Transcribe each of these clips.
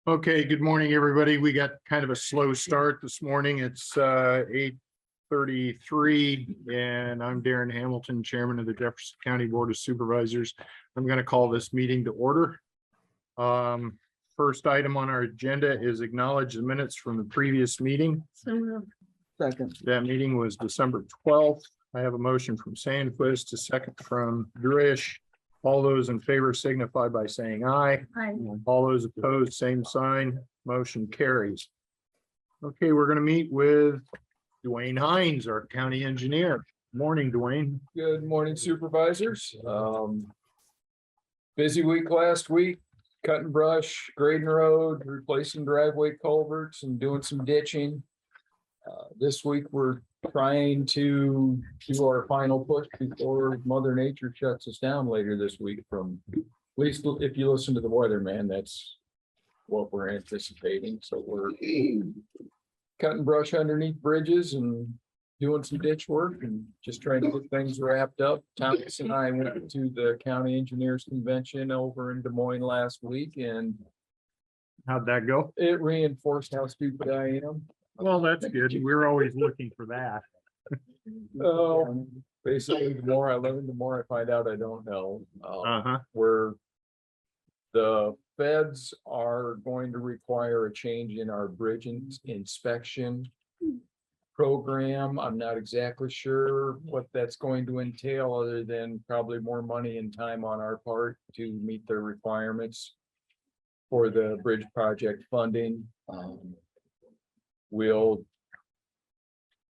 Okay, good morning, everybody. We got kind of a slow start this morning. It's 8:33 and I'm Darren Hamilton, Chairman of the Jefferson County Board of Supervisors. I'm going to call this meeting to order. First item on our agenda is acknowledge the minutes from the previous meeting. Second. That meeting was December 12th. I have a motion from Sandquist, a second from Drish. All those in favor signify by saying aye. Aye. All those opposed, same sign. Motion carries. Okay, we're going to meet with Dwayne Hines, our county engineer. Morning, Dwayne. Good morning, supervisors. Busy week last week, cutting brush, grading road, replacing driveway culverts and doing some ditching. This week, we're trying to do our final push before Mother Nature shuts us down later this week from, at least if you listen to the weatherman, that's what we're anticipating. So we're cutting brush underneath bridges and doing some ditch work and just trying to get things wrapped up. Thomas and I went to the county engineers convention over in Des Moines last week, and How'd that go? it reinforced how stupid I am. Well, that's good. We're always looking for that. Oh, basically, the more I learn, the more I find out I don't know. Where the feds are going to require a change in our bridge inspection program. I'm not exactly sure what that's going to entail, other than probably more money and time on our part to meet their requirements for the bridge project funding. We'll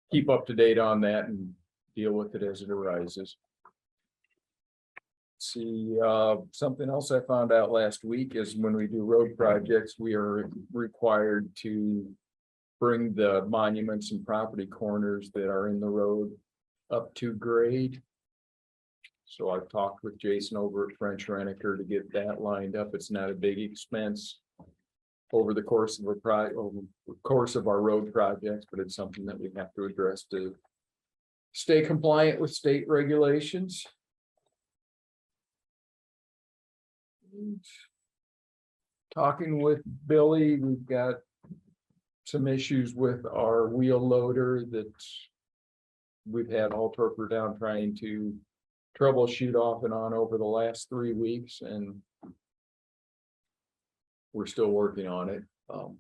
keep up to date on that and deal with it as it arises. See, something else I found out last week is when we do road projects, we are required to bring the monuments and property corners that are in the road up to grade. So I've talked with Jason over at French Reniker to get that lined up. It's not a big expense over the course of our road projects, but it's something that we have to address to stay compliant with state regulations. Talking with Billy, we've got some issues with our wheel loader that we've had all torpor down trying to troubleshoot off and on over the last 3 weeks, and we're still working on it. I'm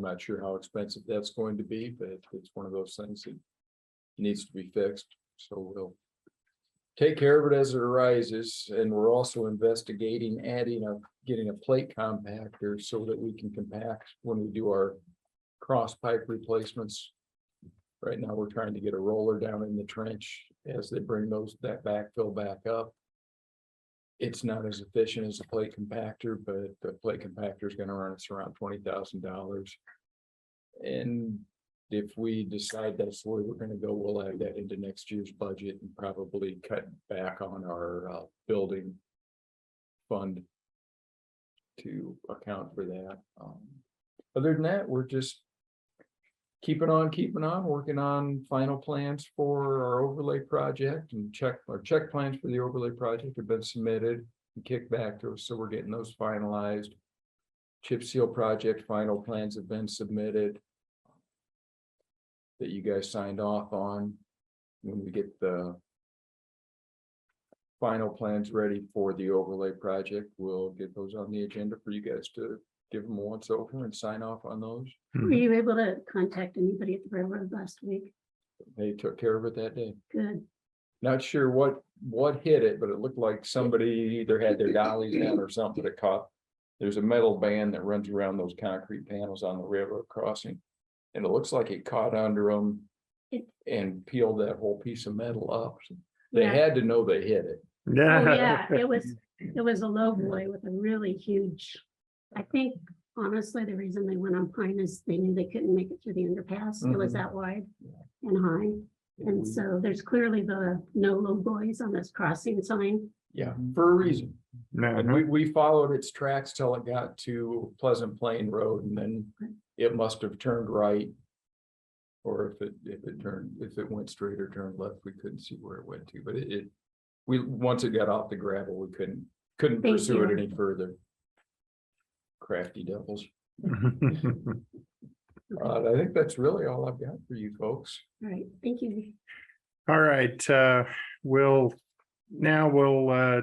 not sure how expensive that's going to be, but it's one of those things that needs to be fixed. So we'll take care of it as it arises. And we're also investigating getting a plate compactor so that we can compact when we do our cross pipe replacements. Right now, we're trying to get a roller down in the trench as they bring that backfill back up. It's not as efficient as a plate compactor, but the plate compactor is going to run us around $20,000. And if we decide that's the way we're going to go, we'll add that into next year's budget and probably cut back on our building fund to account for that. Other than that, we're just keeping on, working on final plans for our overlay project, and check plans for the overlay project have been submitted and kicked back to us. So we're getting those finalized. Chip seal project final plans have been submitted that you guys signed off on. When we get the final plans ready for the overlay project, we'll get those on the agenda for you guys to give them a once over and sign off on those. Were you able to contact anybody at the railroad last week? They took care of it that day. Good. Not sure what hit it, but it looked like somebody either had their dollies down or something that caught. There's a metal band that runs around those concrete panels on the railroad crossing. And it looks like it caught under them and peeled that whole piece of metal up. They had to know they hit it. Oh, yeah, it was a low boy with a really huge, I think, honestly, the reason they went on Pine is they knew they couldn't make it through the underpass. It was that wide and high. And so there's clearly the no low boys on this crossing sign. Yeah, for a reason. And we followed its tracks till it got to Pleasant Plain Road, and then it must have turned right. Or if it went straight or turned left, we couldn't see where it went to. But once it got off the gravel, we couldn't pursue it any further. crafty devils. I think that's really all I've got for you folks. All right, thank you. All right, we'll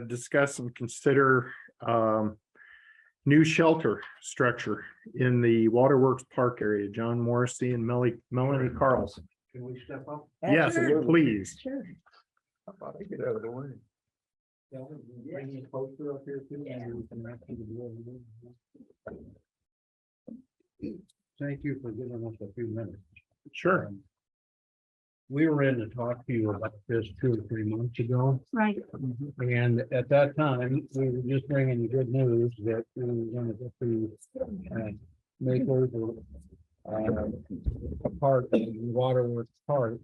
discuss and consider new shelter structure in the Waterworks Park area. John Morrissey and Melanie Carlson. Can we step up? Yes, please. Sure. How about I get out of the way? Bring the poster up here too. and we can actually do it. Thank you for giving us a few minutes. Sure. We were in to talk to you about this 2 or 3 months ago, Right, and at that time, we were just bringing you good news that we were gonna get to make over a part of the Waterworks Park.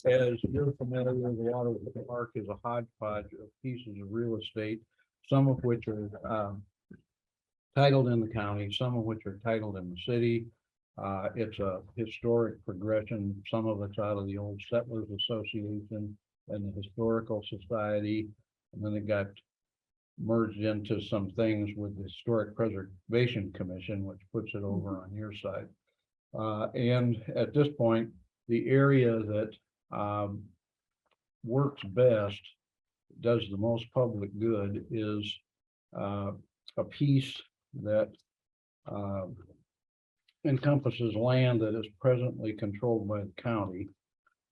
As you're familiar with, the Waterworks Park is a hodgepodge of pieces of real estate, some of which are titled in the county, some of which are titled in the city. It's a historic progression. Some of it's out of the old Settlers Association and the Historical Society. And then it got merged into some things with the Historic Preservation Commission, which puts it over on your side. And at this point, the area that works best, does the most public good, is a piece that encompasses land that is presently controlled by the county.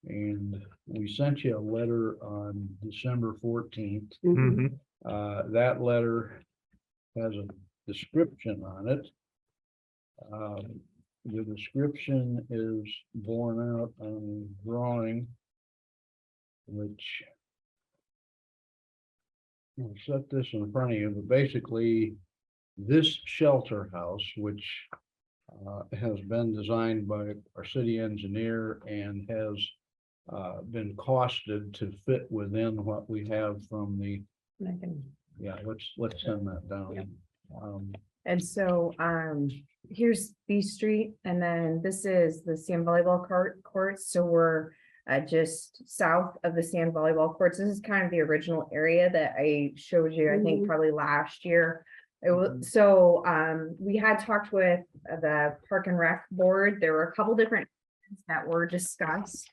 And we sent you a letter on December 14th. mhm, That letter has a description on it. The description is borne out on a drawing, which I'll set this in front of you, but basically this shelter house, which has been designed by our city engineer and has been costed to fit within what we have from the, yeah, let's send that down. And so, here's B Street, and then this is the sand volleyball courts, so we're just south of the sand volleyball courts. This is kind of the original area that I showed you, I think probably last year. It was, so, we had talked with the Park and Rec Board. There were a couple different things that were discussed.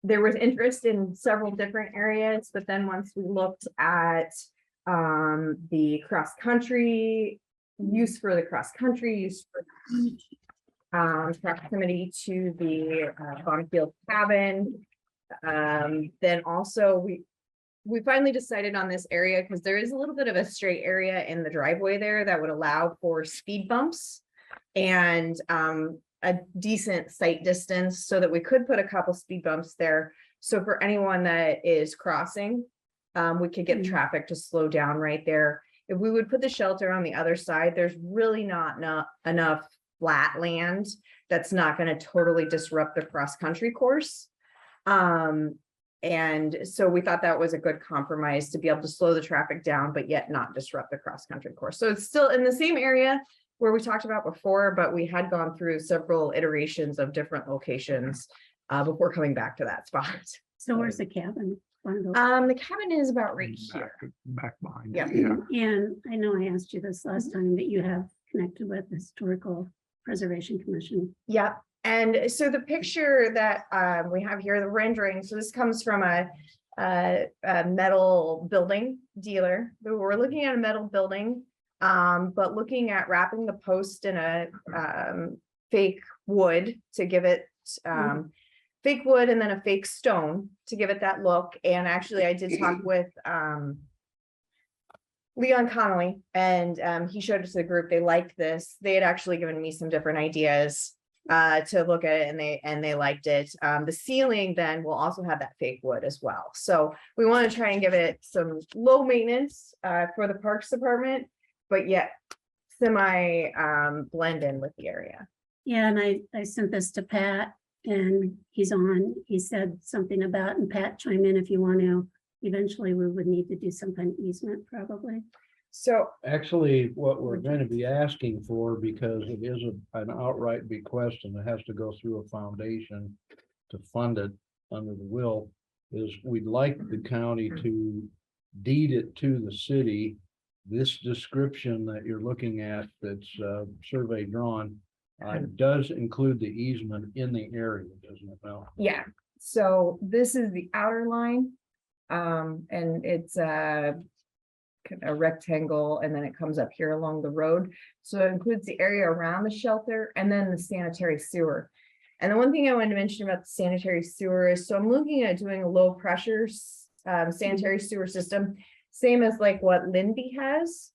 There was interest in several different areas, but then once we looked at the cross-country use for the cross-country use for the beach, proximity to the Bonfield cabin. Then also we finally decided on this area because there is a little bit of a straight area in the driveway there that would allow for speed bumps and a decent sight distance so that we could put a couple speed bumps there. So for anyone that is crossing, we could get traffic to slow down right there. If we would put the shelter on the other side, there's really not enough flat land that's not going to totally disrupt the cross-country course. And so we thought that was a good compromise to be able to slow the traffic down, but yet not disrupt the cross-country course. So it's still in the same area where we talked about before, but we had gone through several iterations of different locations before coming back to that spot. so where's the cabin? The cabin is about right here. Back behind. Yeah. And I know I asked you this last time, but you have connected with the Historical Preservation Commission. Yep. And so the picture that we have here, the rendering, so this comes from a metal building dealer. We're looking at a metal building, but looking at wrapping the post in a fake wood to give it fake wood and then a fake stone to give it that look. And actually I did talk with Leon Connolly, and he showed it to the group. They liked this. They had actually given me some different ideas to look at it, and they liked it. The ceiling then will also have that fake wood as well. So we want to try and give it some low maintenance for the Parks Department, but yet semi blend in with the area. Yeah, and I sent this to Pat and he said something about, and Pat chime in if you want to, eventually we would need to do some kind of easement probably. So Actually, what we're going to be asking for, because it is an outright bequest and it has to go through a foundation to fund it under the will, is we'd like the county to deed it to the city, this description that you're looking at that's survey drawn does include the easement in the area, doesn't it, Mel? Yeah, so this is the outer line. And it's a rectangle, and then it comes up here along the road. So it includes the area around the shelter and then the sanitary sewer. And the one thing I wanted to mention about the sanitary sewer is, so I'm looking at doing a low pressure sanitary sewer system, same as like what Lindy has.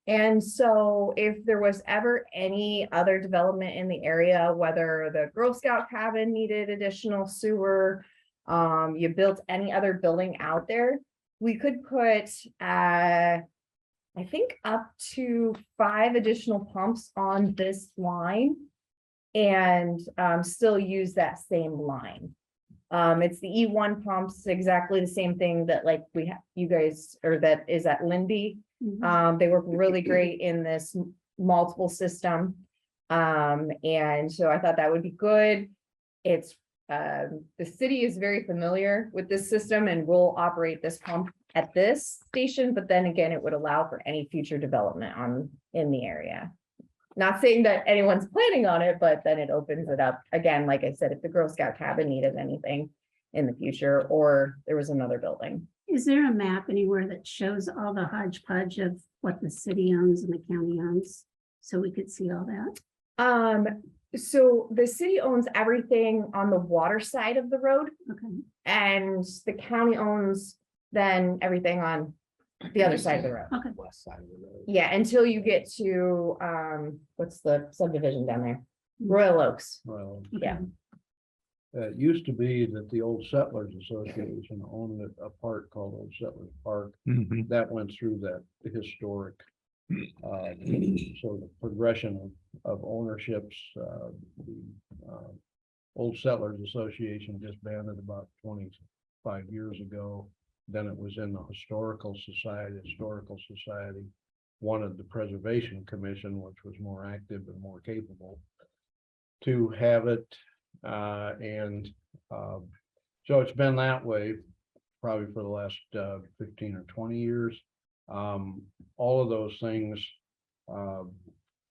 And so if there was ever any other development in the area, whether the Girl Scout cabin needed additional sewer, you built any other building out there, we could put, I think up to 5 additional pumps on this line and still use that same line. It's the E1 pumps, exactly the same thing that like we have, you guys, or that is at Lindy. They work really great in this multiple system. And so I thought that would be good. It's the city is very familiar with this system and will operate this pump at this station, but then again, it would allow for any future development in the area. Not saying that anyone's planning on it, but then it opens it up again, like I said, if the Girl Scout cabin needed anything in the future, or there was another building. Is there a map anywhere that shows all the hodgepodge of what the city owns and the county owns? So we could see all that? So the city owns everything on the water side of the road, Okay, and the county owns then everything on the other side of the road. okay. West side of the road. Yeah, until you get to, what's the subdivision down there? Royal Oaks. Well, Yeah. it used to be that the Old Settlers Association owned a park called Old Settlers Park. That went through that historic. So the progression of ownerships, the Old Settlers Association disbanded about 25 years ago. Then it was in the Historical Society wanted the Preservation Commission, which was more active and more capable, to have it. So it's been that way probably for the last 15 or 20 years. All of those things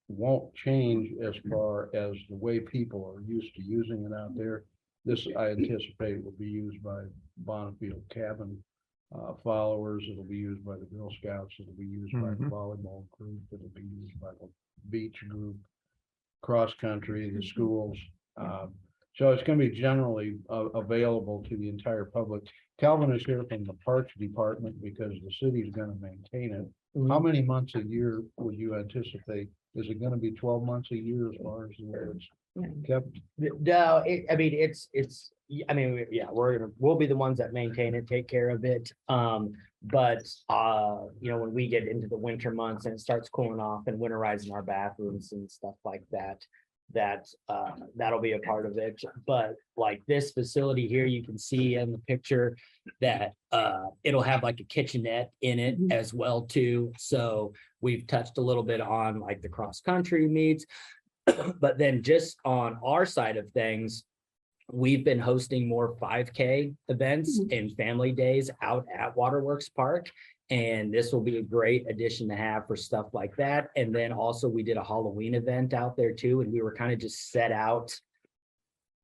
won't change as far as the way people are used to using it out there. This, I anticipate, will be used by Bonneville cabin followers. It'll be used by the Girl Scouts. It'll be used by the volleyball group. It'll be used by the beach group, cross country, the schools. So it's going to be generally available to the entire public. Calvin is here from the Parks Department because the city's going to maintain it. How many months a year would you anticipate? Is it going to be 12 months a year as far as the way it's kept? No, yeah, we'll be the ones that maintain it, take care of it. But when we get into the winter months and it starts cooling off and winterizing our bathrooms and stuff like that, that'll be a part of it. But like this facility here, you can see in the picture that it'll have like a kitchenette in it as well too. So we've touched a little bit on like the cross country meets, but then just on our side of things, we've been hosting more 5K events and family days out at Waterworks Park. And this will be a great addition to have for stuff like that. And then also we did a Halloween event out there too. And we were kind of just set out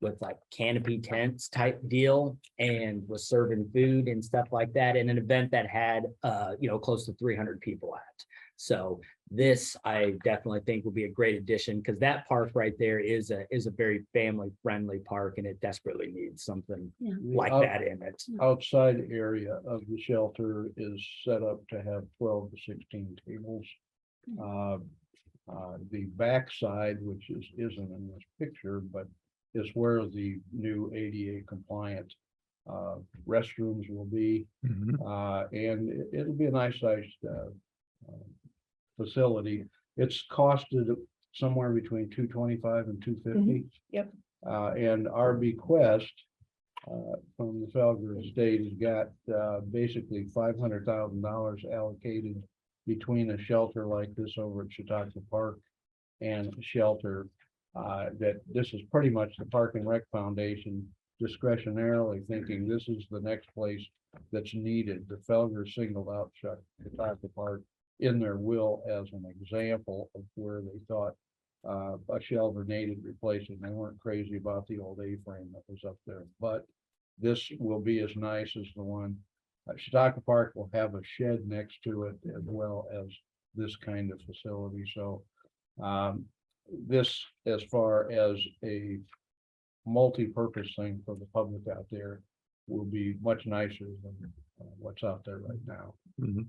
with like canopy tents type deal and was serving food and stuff like that in an event that had, close to 300 people at. So this, I definitely think will be a great addition because that park right there is a very family friendly park and it desperately needs something like that in it. Outside area of the shelter is set up to have 12 to 16 tables. The backside, which isn't in this picture, but is where the new ADA compliant restrooms will be. And it'll be a nice sized facility. It's costed somewhere between $225 and $250. Yep. And our bequest from the Felger estate has got basically $500,000 allocated between a shelter like this over at Chautauqua Park and a shelter that this is pretty much the Park and Rec Foundation discretionarily thinking this is the next place that's needed. The Felger singled out Chautauqua Park in their will as an example of where they thought a shelter needed replacing. They weren't crazy about the old A-frame that was up there, but this will be as nice as the one. Chautauqua Park will have a shed next to it as well as this kind of facility. So this, as far as a multi-purpose thing for the public out there, will be much nicer than what's out there right now. Mhm.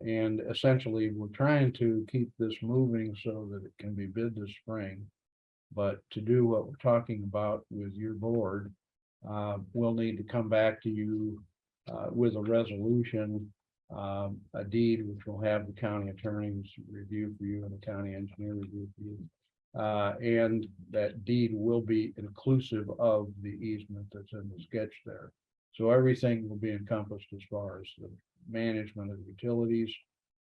And essentially, we're trying to keep this moving so that it can be bid this spring. But to do what we're talking about with your board, we'll need to come back to you with a resolution, a deed, which will have the county attorneys review for you and the county engineer review for you. And that deed will be inclusive of the easement that's in the sketch there. So everything will be encompassed as far as the management of utilities,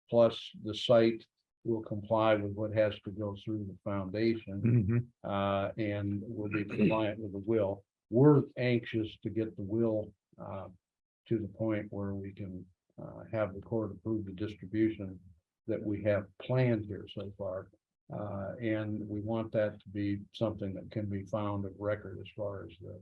plus the site will comply with what has to go through the foundation, Mhm. and will be compliant with the will. We're anxious to get the will to the point where we can have the court approve the distribution that we have planned here so far. And we want that to be something that can be found of record as far as the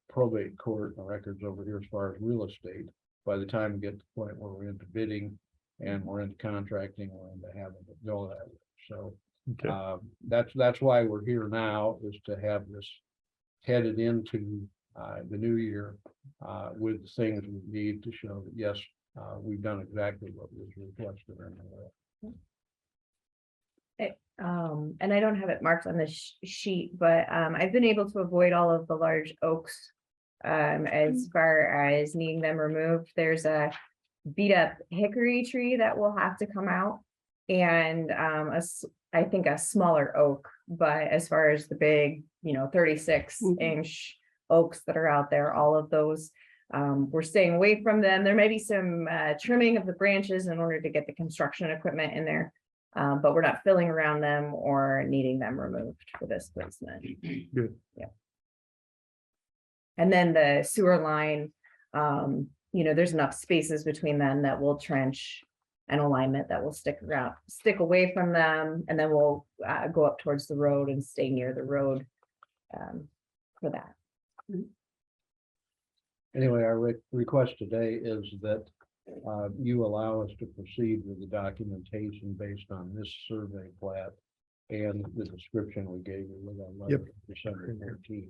probate court and records over here as far as real estate. By the time we get to the point where we're into bidding and we're into contracting, we're into having it go that way. So Okay. that's why we're here now, is to have this headed into the new year with the things we need to show that, yes, we've done exactly what was requested in the will. And I don't have it marked on the sheet, but I've been able to avoid all of the large oaks. As far as needing them removed, there's a beat up hickory tree that will have to come out. And I think a smaller oak, but as far as the big, 36-inch oaks that are out there, all of those, we're staying away from them. There may be some trimming of the branches in order to get the construction equipment in there. But we're not filling around them or needing them removed for this placement. Good. Yeah. And then the sewer line, there's enough spaces between them that will trench an alignment that will stick away from them, and then we'll go up towards the road and stay near the road for that. Anyway, our request today is that you allow us to proceed with the documentation based on this survey plat and the description we gave you with our letter of December 13th.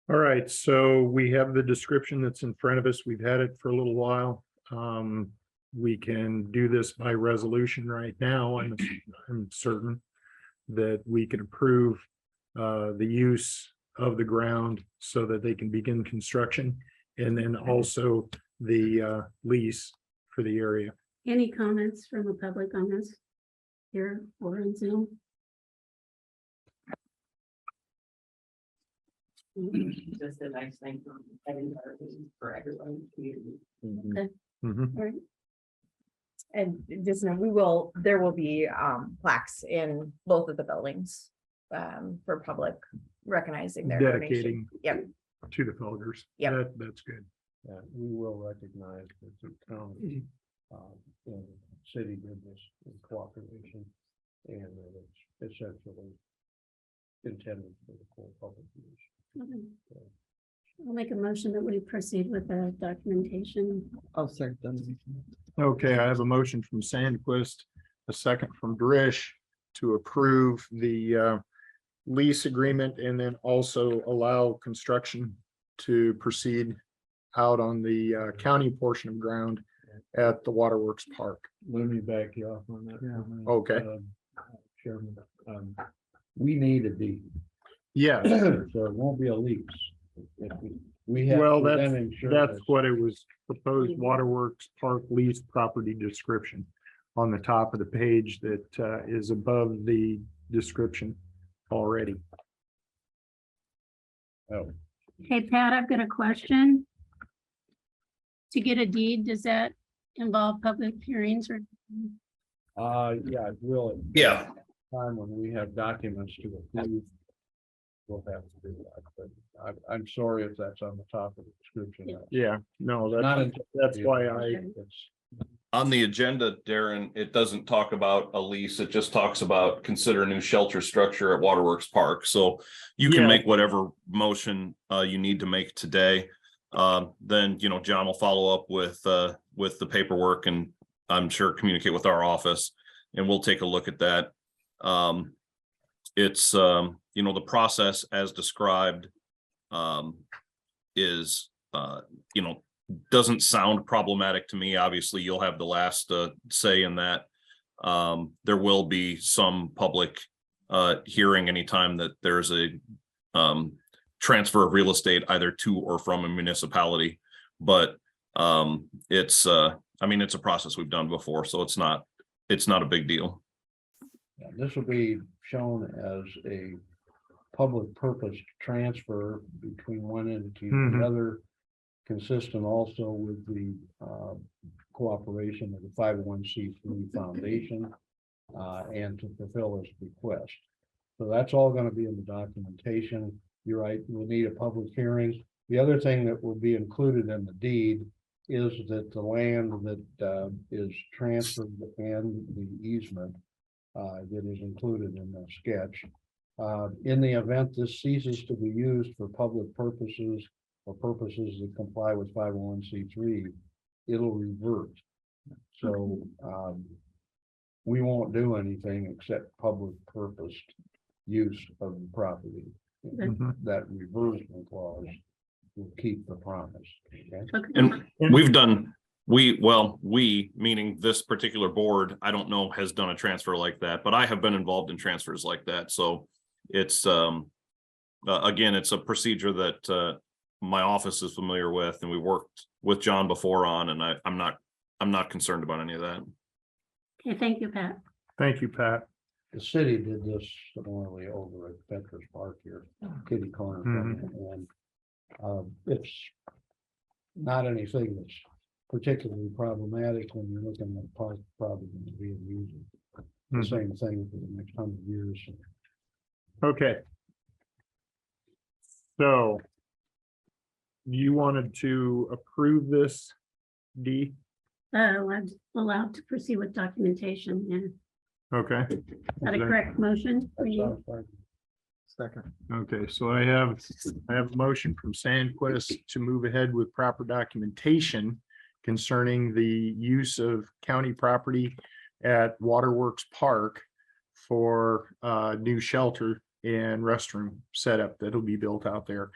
All right, so we have the description that's in front of us. We've had it for a little while. We can do this by resolution right now. I'm certain that we can approve the use of the ground so that they can begin construction, and then also the lease for the area. Any comments from the public on this here or on Zoom? Just a nice thing for everyone in the community. Mhm. All right. And just know there will be plaques in both of the buildings for public recognizing their donation. Dedicating Yep. to the Felgers. Yep. That's good. We will recognize that the county and the city did this in cooperation, and that it's essentially intended for the full public use. Okay. I'll make a motion that we proceed with the documentation. I'll start them. Okay, I have a motion from Sandquist, a second from Drish to approve the lease agreement and then also allow construction to proceed out on the county portion of ground at the Waterworks Park. Let me back you off on that. for a minute, Okay. Chairman, we need a deed. Yeah, So it won't be a lease. We have. well, to then ensure that's this. what it was, proposed Waterworks Park lease property description on the top of the page that is above the description already. Oh, Hey, Pat, I've got a question. To get a deed, does that involve public hearings or? yeah, it will. Yeah. Time when we have documents to approve we'll have to do that, but I'm sorry if that's on the top of the description. Yeah, no, Not that's why I, It's- On the agenda, Darren, it doesn't talk about a lease. It just talks about consider new shelter structure at Waterworks Park. So you can Yeah. make whatever motion you need to make today. Then, John will follow up with the paperwork and I'm sure communicate with our office and we'll take a look at that. It's the process as described is doesn't sound problematic to me. Obviously, you'll have the last say in that. There will be some public hearing anytime that there's a transfer of real estate either to or from a municipality. But it's a process we've done before, so it's not a big deal. Yeah, this will be shown as a public purpose transfer between one entity and the other, consistent also with the cooperation of the 501c3 foundation and to fulfill this request. So that's all going to be in the documentation. You're right, we'll need a public hearing. The other thing that will be included in the deed is that the land that is transferred and the easement that is included in the sketch. In the event this ceases to be used for public purposes or purposes that comply with 501c3, it'll revert. So we won't do anything except public purposed use of the property. That reversion clause will keep the promise. Okay? And we've done, we meaning this particular board, I don't know, has done a transfer like that, but I have been involved in transfers like that. So it's, again, it's a procedure that my office is familiar with and we worked with John before on, and I'm not concerned about any of that. Okay, thank you, Pat. thank you, Pat. The city did this similarly over at Veterans Park here, kitty corner. And it's not anything that's particularly problematic when you're looking at park probably going to be using the same thing for the next 100 years. Okay. So you wanted to approve this, D? I'm allowed to proceed with documentation. Yeah. Okay. Is that a correct motion for That you? sounds like Second. Okay, so I have a motion from Sandquist to move ahead with proper documentation concerning the use of county property at Waterworks Park for new shelter and restroom setup that'll be built out there.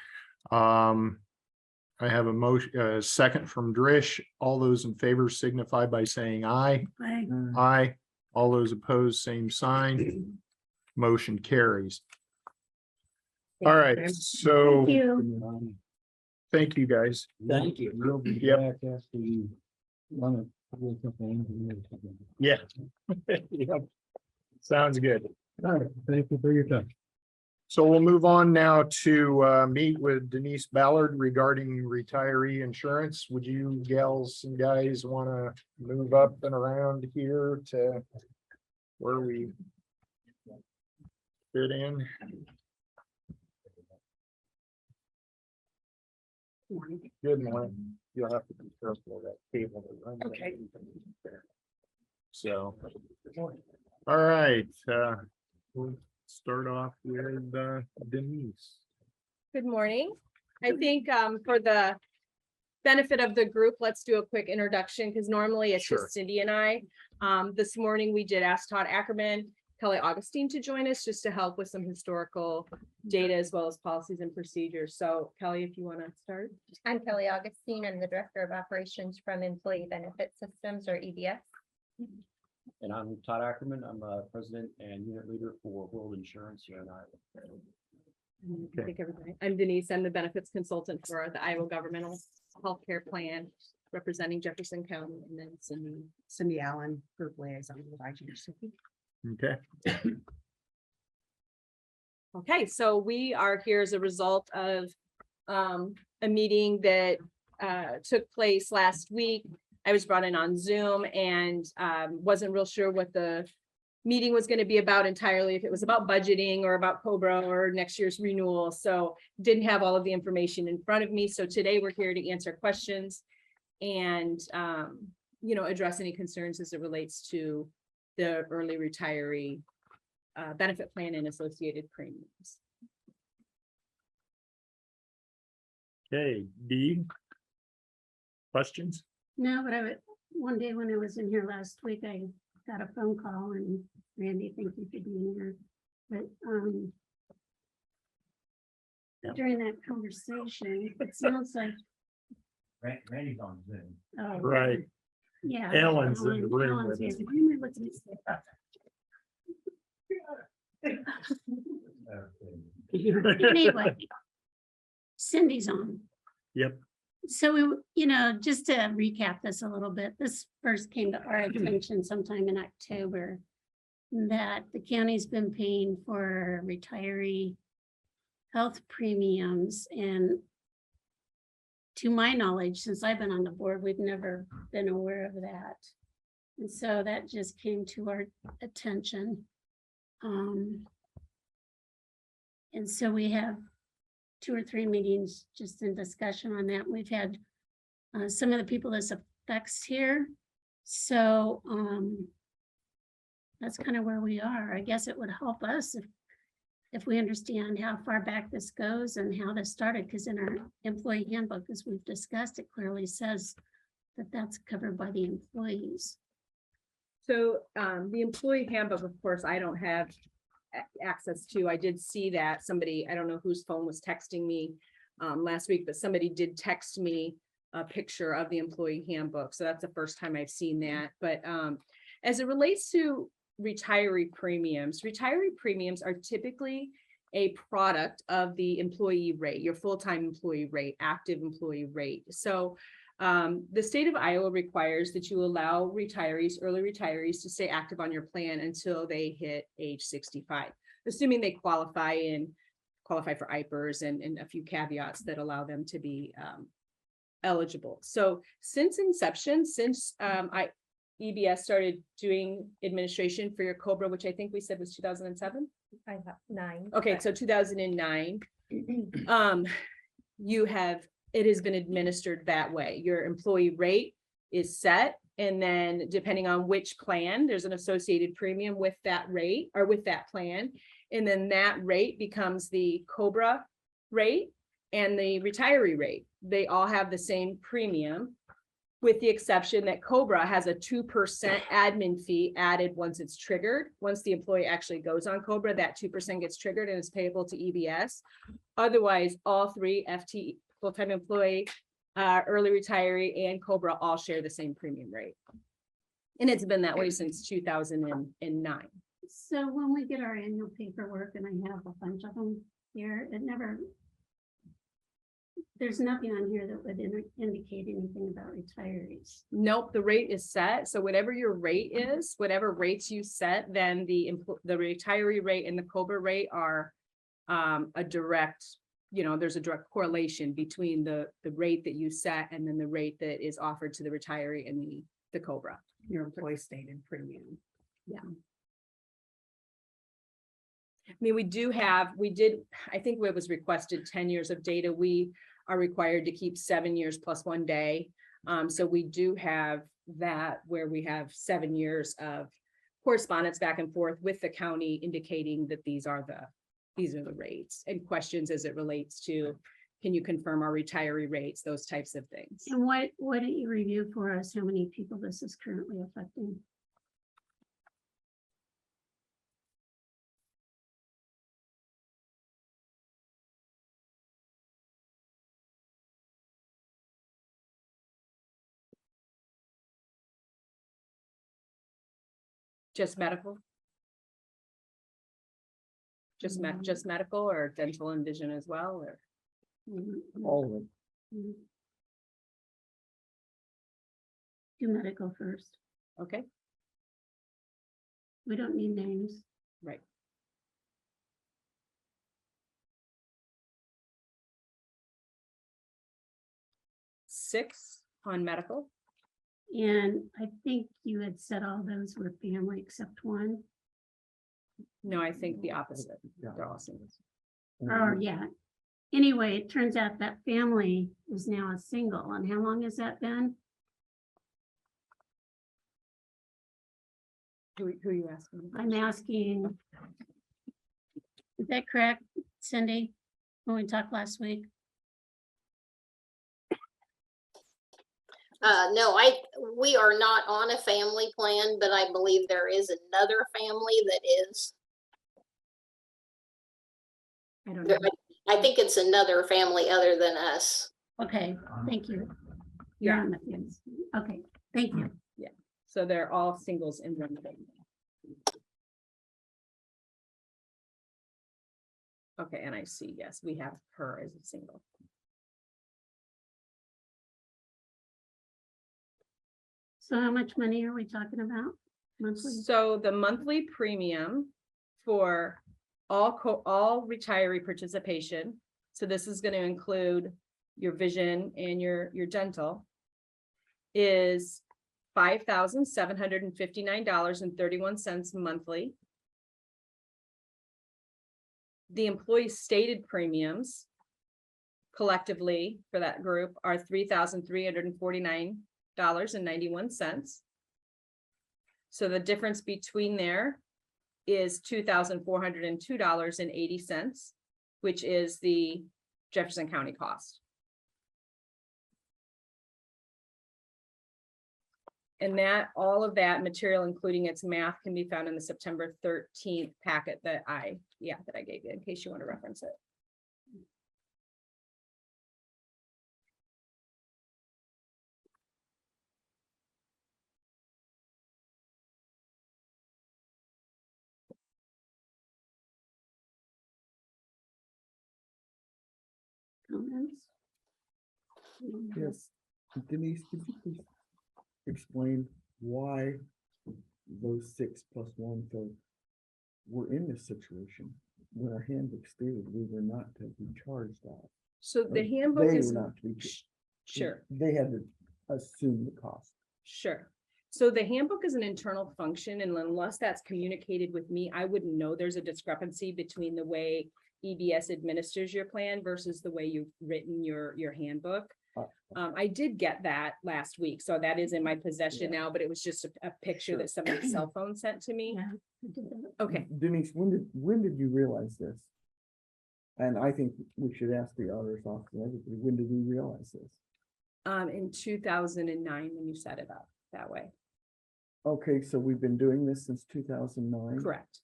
I have a motion, second from Drish. All those in favor signify by saying aye. Aye. Aye. All those opposed, same sign. Motion carries. All right, so Thank you. thank you, guys. Thank you. We'll be Yep. back after you run it. With the engineers. Yeah. Yep. Sounds good. All right, thank you for your time. So we'll move on now to meet with Denise Ballard regarding retiree insurance. Would you gals and guys want to move up and around here to where we fit in? Good morning. You'll have to be careful of that cable. that runs Okay. there. So, all right, we'll start off with Denise. Good morning. I think for the benefit of the group, let's do a quick introduction because normally it's Sure. just Cindy and I. This morning we did ask Todd Ackerman, Kelly Augustine to join us just to help with some historical data as well as policies and procedures. So Kelly, if you want to start. I'm Kelly Augustine. I'm the Director of Operations from Employee Benefit Systems, or EBS. And I'm Todd Ackerman. I'm President and Unit Leader for World Insurance here in Iowa. I think everybody- I'm Denise. I'm the benefits consultant for the Iowa Governmental Healthcare Plan representing Jefferson County, and then Cindy Allen, Group Liaison with IGC. Okay, Okay, so we are here as a result of a meeting that took place last week. I was brought in on Zoom and wasn't real sure what the meeting was going to be about entirely, if it was about budgeting or about Cobra or next year's renewal. So didn't have all of the information in front of me. So today we're here to answer questions and, address any concerns as it relates to the early retiree benefit plan and associated premiums. Okay, D. Questions? No, but one day when I was in here last week, I got a phone call and Randy, thank you for being here. But, during that conversation, it sounds like, Randy's on Zoom. oh, Right. yeah. Alan's in the room Alan's with us. here. Why am I looking at this? Anyway, Cindy's on. Yep. So just to recap this a little bit, this first came to our attention sometime in October, that the county's been paying for retiree health premiums, and to my knowledge, since I've been on the board, we've never been aware of that. And so that just came to our attention. And so we have 2 or 3 meetings just in discussion on that. We've had some of the people this affects here. So that's kind of where we are. I guess it would help us if we understand how far back this goes and how this started, because in our employee handbook, as we've discussed, it clearly says that that's covered by the employees. So the employee handbook, of course, I don't have access to. I did see that somebody, I don't know whose phone was texting me last week, but somebody did text me a picture of the employee handbook. So that's the first time I've seen that. But as it relates to retiree premiums are typically a product of the employee rate, your full-time employee rate, active employee rate. So the state of Iowa requires that you allow early retirees to stay active on your plan until they hit age 65, assuming they qualify for IPERS and a few caveats that allow them to be eligible. So since inception, since EBS started doing administration for your COBRA, which I think we said was 2007. I have 9. Okay, so 2009, it has been administered that way. Your employee rate is set, and then depending on which plan, there's an associated premium with that rate or with that plan. And then that rate becomes the COBRA rate and the retiree rate. They all have the same premium, with the exception that COBRA has a 2% admin fee added once it's triggered. Once the employee actually goes on COBRA, that 2% gets triggered and is payable to EBS. Otherwise, all 3 FTE, full-time employee, early retiree, and COBRA all share the same premium rate. And it's been that way since 2009. So when we get our annual paperwork, and I have a bunch of them here, there's nothing on here that would indicate anything about retirees. Nope, the rate is set. So whatever your rate is, whatever rates you set, then the retiree rate and the COBRA rate are a direct, there's a direct correlation between the rate that you set and then the rate that is offered to the retiree and the COBRA. Your employee stated premium. Yeah. I mean, I think it was requested 10 years of data. We are required to keep 7 years plus 1 day. So we do have that where we have 7 years of correspondence back and forth with the county indicating that these are the rates, and questions as it relates to, can you confirm our retiree rates, those types of things. And why don't you review for us how many people this is currently affecting? Just medical? Just medical, or dental and vision as well, or? All of them. Do medical first. Okay, We don't need names. right. Six on medical. And I think you had said all those were family except one. No, I think the opposite. They're all singles. or yeah. Anyway, it turns out that family is now a single, and how long has that been? Who are you asking? I'm asking. Is that correct, Cindy? When we talked last week? No, we are not on a family plan, but I believe there is another family that is. I don't know. I think it's another family other than us. Okay, thank you. You're Yeah, on the fence. Okay, thank you. so they're all singles in one family. Okay, and I see, yes, we have her as a single. So how much money are we talking about monthly? So the monthly premium for all retiree participation, so this is gonna include your vision and your dental, is $5,759.31 monthly. The employee stated premiums collectively for that group are $3,349.91. So the difference between there is $2,402.80, which is the Jefferson County cost. And that, all of that material, including its math, can be found in the September 13th packet that I gave you, in case you want to reference it. Comments? Yes, Denise, could you please explain why those 6+1 folks were in this situation? When our handbook stated we were not to be charged that. So the handbook They is, were not to be, sure. they had to assume the cost. Sure. So the handbook is an internal function, and unless that's communicated with me, I wouldn't know there's a discrepancy between the way EBS administers your plan versus the way you've written your handbook. I did get that last week, so that is in my possession now, but it was just a picture Sure. that somebody's cell phone sent to me. Yeah. I did that. Okay, Denise, when did you realize this? And I think we should ask the auditor's office, and everybody, when did we realize this? in 2009, when you set it up that way, Okay, so we've been doing this since 2009? correct?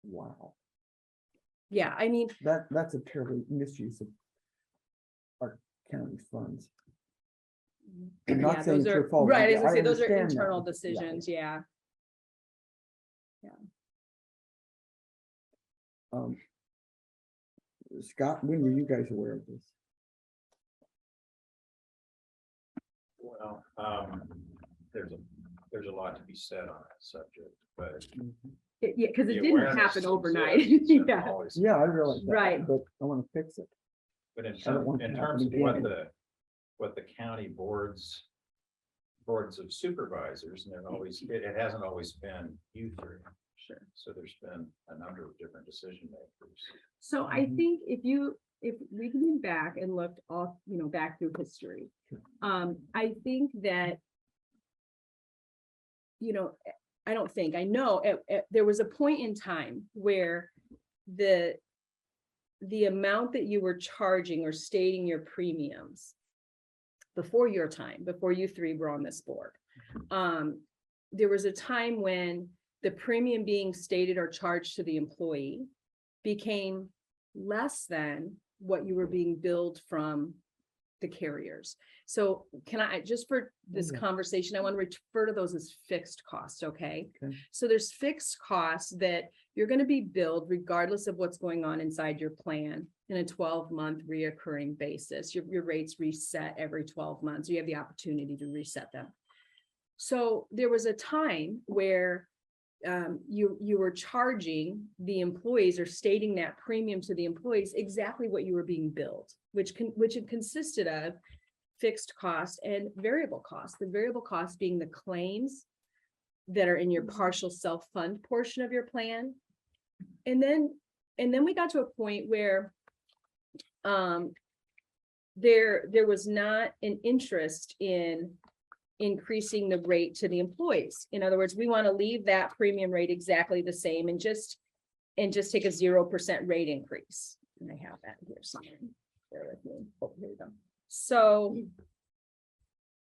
Wow, Yeah, I mean, that's a terrible misuse of our county's funds. I'm not yeah, saying those it's your are, fault. right, as I say, those are understand that. internal Yeah. decisions, yeah. Scott, when were you guys aware of this? Well, there's a lot to be said on that subject, but. Yeah, because the it didn't awareness happen overnight, exists and yeah. always- Yeah, I realize that. Right. But I want to fix it. But in I don't want terms, it to happen of what again. what the county boards of supervisors, and it hasn't always been you three. Sure. So there's been a number of different decision makers. So I think if we can go back and look off, back through history, I think that, I know there was a point in time where the amount that you were charging or stating your premiums before your time, before you three were on this board, there was a time when the premium being stated or charged to the employee became less than what you were being billed from the carriers. So can I, just for this Okay. conversation, I want to refer to those as fixed costs, okay? Okay. So there's fixed costs that you're going to be billed regardless of what's going on inside your plan in a 12-month reoccurring basis. Your rates reset every 12 months. You have the opportunity to reset them. So there was a time where you were charging the employees or stating that premium to the employees exactly what you were being billed, which it consisted of fixed cost and variable cost. The variable cost being the claims that are in your partial self-fund portion of your plan. And then we got to a point where there was not an interest in increasing the rate to the employees. In other words, we want to leave that premium rate exactly the same and just take a 0% rate increase. And I have that here somewhere. Bear with me. Oh, here we go. So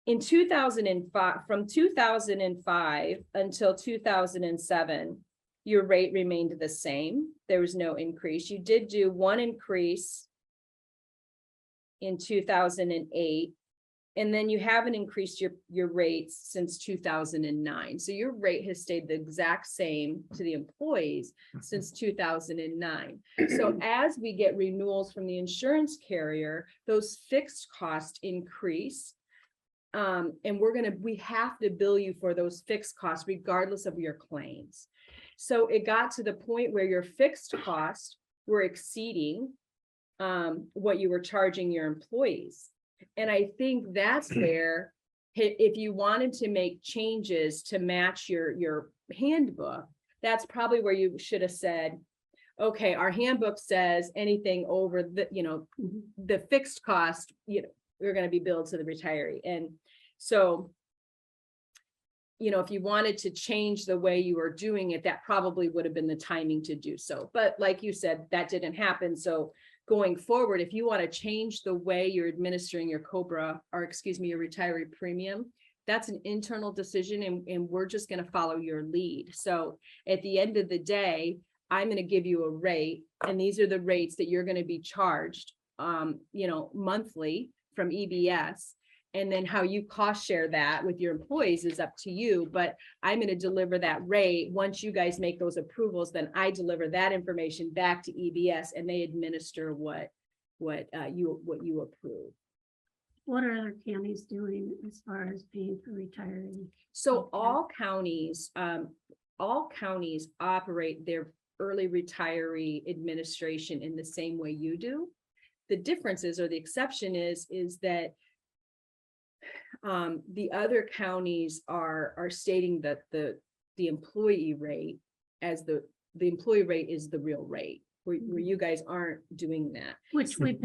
in 2005, from 2005 until 2007, your rate remained the same. There was no increase. You did do one increase in 2008, and then you haven't increased your rates since 2009. So your rate has stayed the exact same to the employees since 2009. So as we get renewals from the insurance carrier, those fixed costs increase. And we have to bill you for those fixed costs regardless of your claims. So it got to the point where your fixed costs were exceeding what you were charging your employees. And I think that's where, if you wanted to make changes to match your handbook, that's probably where you should have said, okay, our handbook says anything over the, the fixed cost, we're going to be billed to the retiree. And so, if you wanted to change the way you were doing it, that probably would have been the timing to do so. But like you said, that didn't happen. So going forward, if you want to change the way you're administering your COBRA, or your retiree premium, that's an internal decision, and we're just going to follow your lead. So at the end of the day, I'm going to give you a rate, and these are the rates that you're going to be charged, monthly from EBS. And then how you cost share that with your employees is up to you, but I'm going to deliver that rate. Once you guys make those approvals, then I deliver that information back to EBS, and they administer what you approve. What are other counties doing as far as paying for retirees? So all counties operate their early retiree administration in the same way you do. The differences, or the exception is that the other counties are stating that the employee rate as the employee rate is the real rate, where you guys aren't doing that. Which we've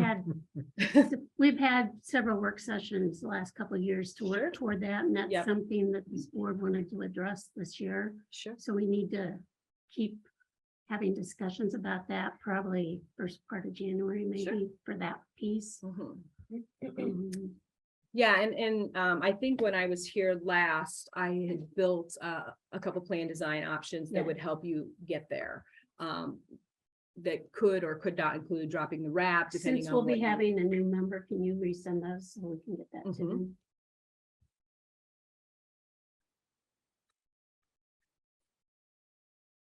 had several work sessions the last couple of years to work toward that, and that's Yep. something that this board wanted to address this year. Sure. So we need to keep having discussions about that, probably first part of January, maybe, Sure. for that piece. Yeah, and I think when I was here last, I had built a couple plan design options that Yeah. would help you get there. That could or could not include dropping the wrap, depending Since on we'll what be you- having a new member, can you resend those so we can get that to Mhm. them?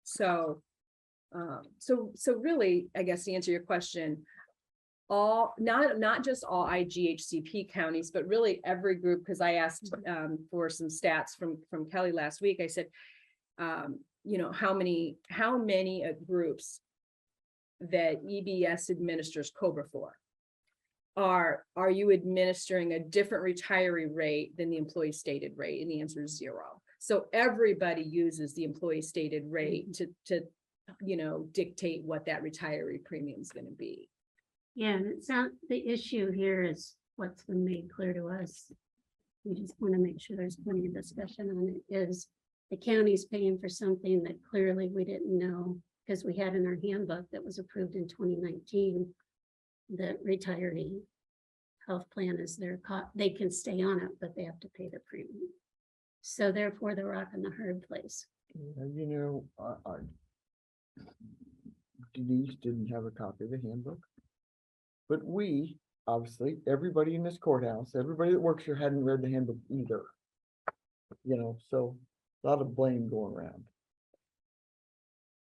So really, I guess to answer your question, not just all IGHCP counties, but really every group, because I asked for some stats from Kelly last week. I said, how many groups that EBS administers COBRA for? Are you administering a different retiree rate than the employee stated rate? And the answer is 0. So everybody uses the employee stated rate to dictate what that retiree premium is going to be. Yeah, and it's not, the issue here is what's been made clear to us. We just want to make sure there's plenty of discussion on it, is the county's paying for something that clearly we didn't know, because we had in our handbook that was approved in 2019, that retiree health plan is they can stay on it, but they have to pay the premium. So therefore, they're rocking the hard place. Denise didn't have a copy of the handbook. But we, obviously, everybody in this courthouse, everybody that works here hadn't read the handbook either. So a lot of blame going around.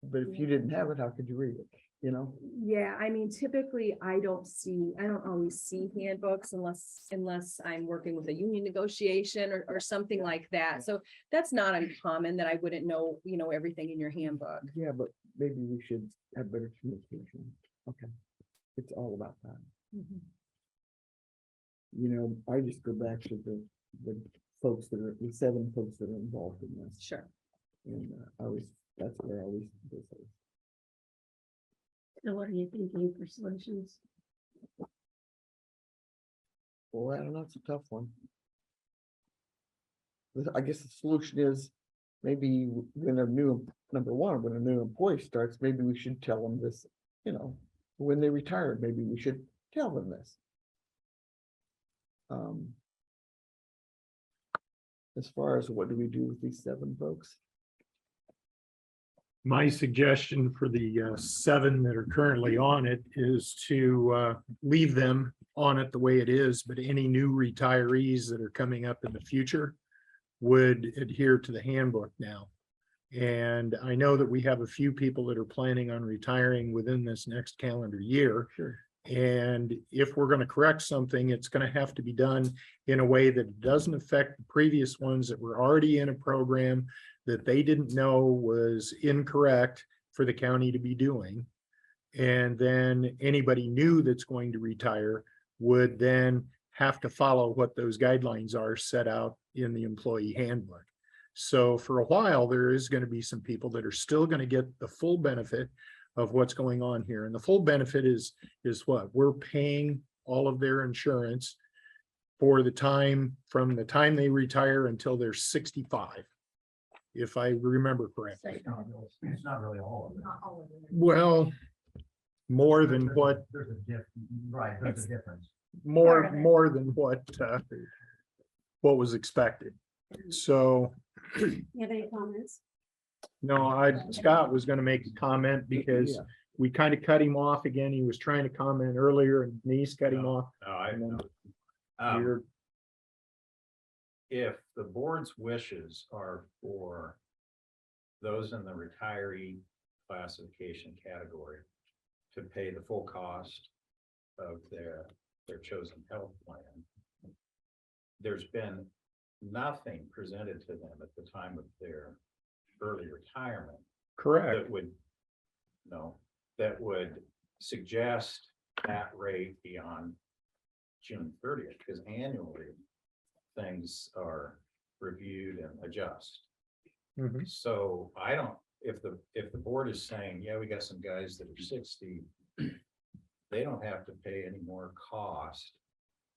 But if you didn't have it, how could you read it? Yeah, I mean, typically I don't always see handbooks unless I'm working with a union negotiation or something like that. So that's not uncommon that I wouldn't know, everything in your handbook. Yeah, but maybe we should have better communication. Okay. It's all about that. I just go back to the folks that are, the 7 folks that are involved in this. Sure. And that's where I always. So what are you thinking for solutions? Well, I don't know, it's a tough one. I guess the solution is maybe when a new, number one, when a new employee starts, maybe we should tell them this, you know, when they retire, maybe we should tell them this. As far as what do we do with these 7 folks? My suggestion for the 7 that are currently on it is to leave them on it the way it is, but any new retirees that are coming up in the future would adhere to the handbook now. And I know that we have a few people that are planning on retiring within this next calendar year. Sure. And if we're going to correct something, it's going to have to be done in a way that doesn't affect the previous ones that were already in a program that they didn't know was incorrect for the county to be doing. And then anybody new that's going to retire would then have to follow what those guidelines are set out in the employee handbook. So for a while, there is going to be some people that are still going to get the full benefit of what's going on here. And the full benefit is what? We're paying all of their insurance for the time, from the time they retire until they're 65. If I remember correctly. It's not really all of it. Not all of them. Well, more than what, There's a difference. more than what was expected. So, You have any comments? no, Scott was gonna make a comment because Yeah. we kind of cut him off again. He was trying to comment earlier and Denise cut him off. And then you're- If the board's wishes are for those in the retiree classification category to pay the full cost of their chosen health plan, there's been nothing presented to them at the time of their early retirement Correct. that would suggest that rate beyond June 30th, because annually things are reviewed and adjust. Mhm. So I don't, if the board is saying, yeah, we got some guys that are 60, they don't have to pay any more cost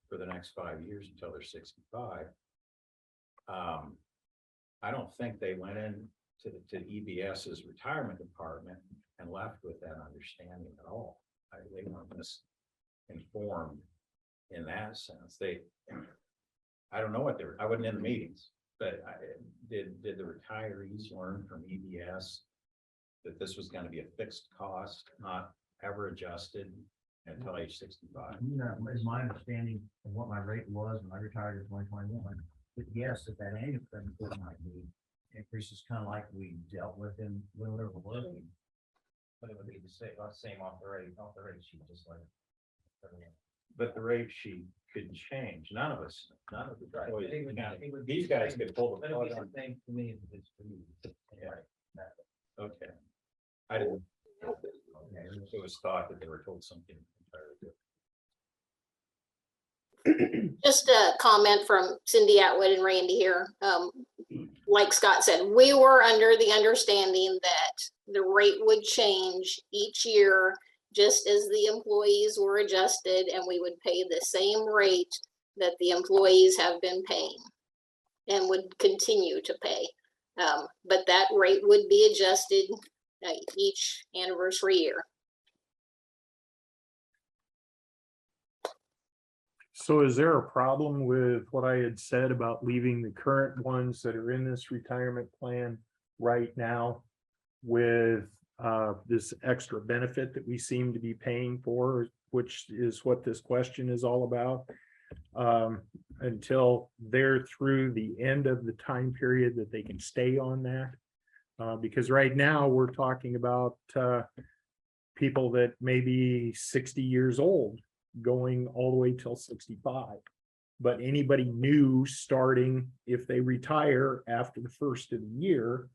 for the next 5 years until they're 65. I don't think they went in to EBS's retirement department and left with that understanding at all. They weren't misinformed in that sense. I don't know what I wasn't in the meetings, but did the retirees learn from EBS that this was going to be a fixed cost, not ever adjusted until age 65? Is my understanding of what my rate was when I retired in 2021. But yes, if that annual benefit might be increases kind of like we dealt with in Little River Working. But it would be the same off the rate sheet, just like. But the rate sheet could change. None of the employees, It would these guys could pull the But it would plug be the on. same to me as it is for you. Yeah. Okay. I didn't. It was thought that they were told something entirely different. Just a comment from Cindy Atwood and Randy here. Like Scott said, we were under the understanding that the rate would change each year, just as the employees were adjusted, and we would pay the same rate that the employees have been paying and would continue to pay. But that rate would be adjusted each anniversary year. So is there a problem with what I had said about leaving the current ones that are in this retirement plan right now with this extra benefit that we seem to be paying for, which is what this question is all about, until they're through the end of the time period that they can stay on that? Because right now we're talking about people that may be 60 years old going all the way till 65. But anybody new starting, if they retire after the first of the year,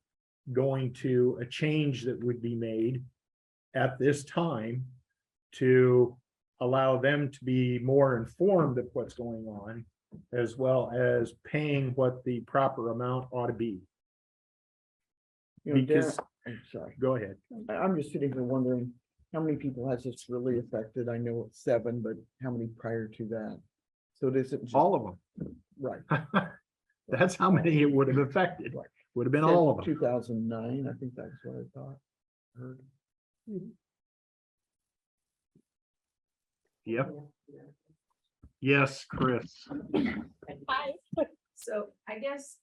going to a change that would be made at this time to allow them to be more informed of what's going on as well as paying what the proper amount ought to be. You know, Because, Darren, I'm sorry, go ahead. I'm just sitting here wondering, how many people has this really affected? I know it's 7, but how many prior to that? So this is All of them. right. That's how many it would have affected. Would have been all of them. 2009, I think that's what I thought. Heard. Yep. Yes, Chris. So I guess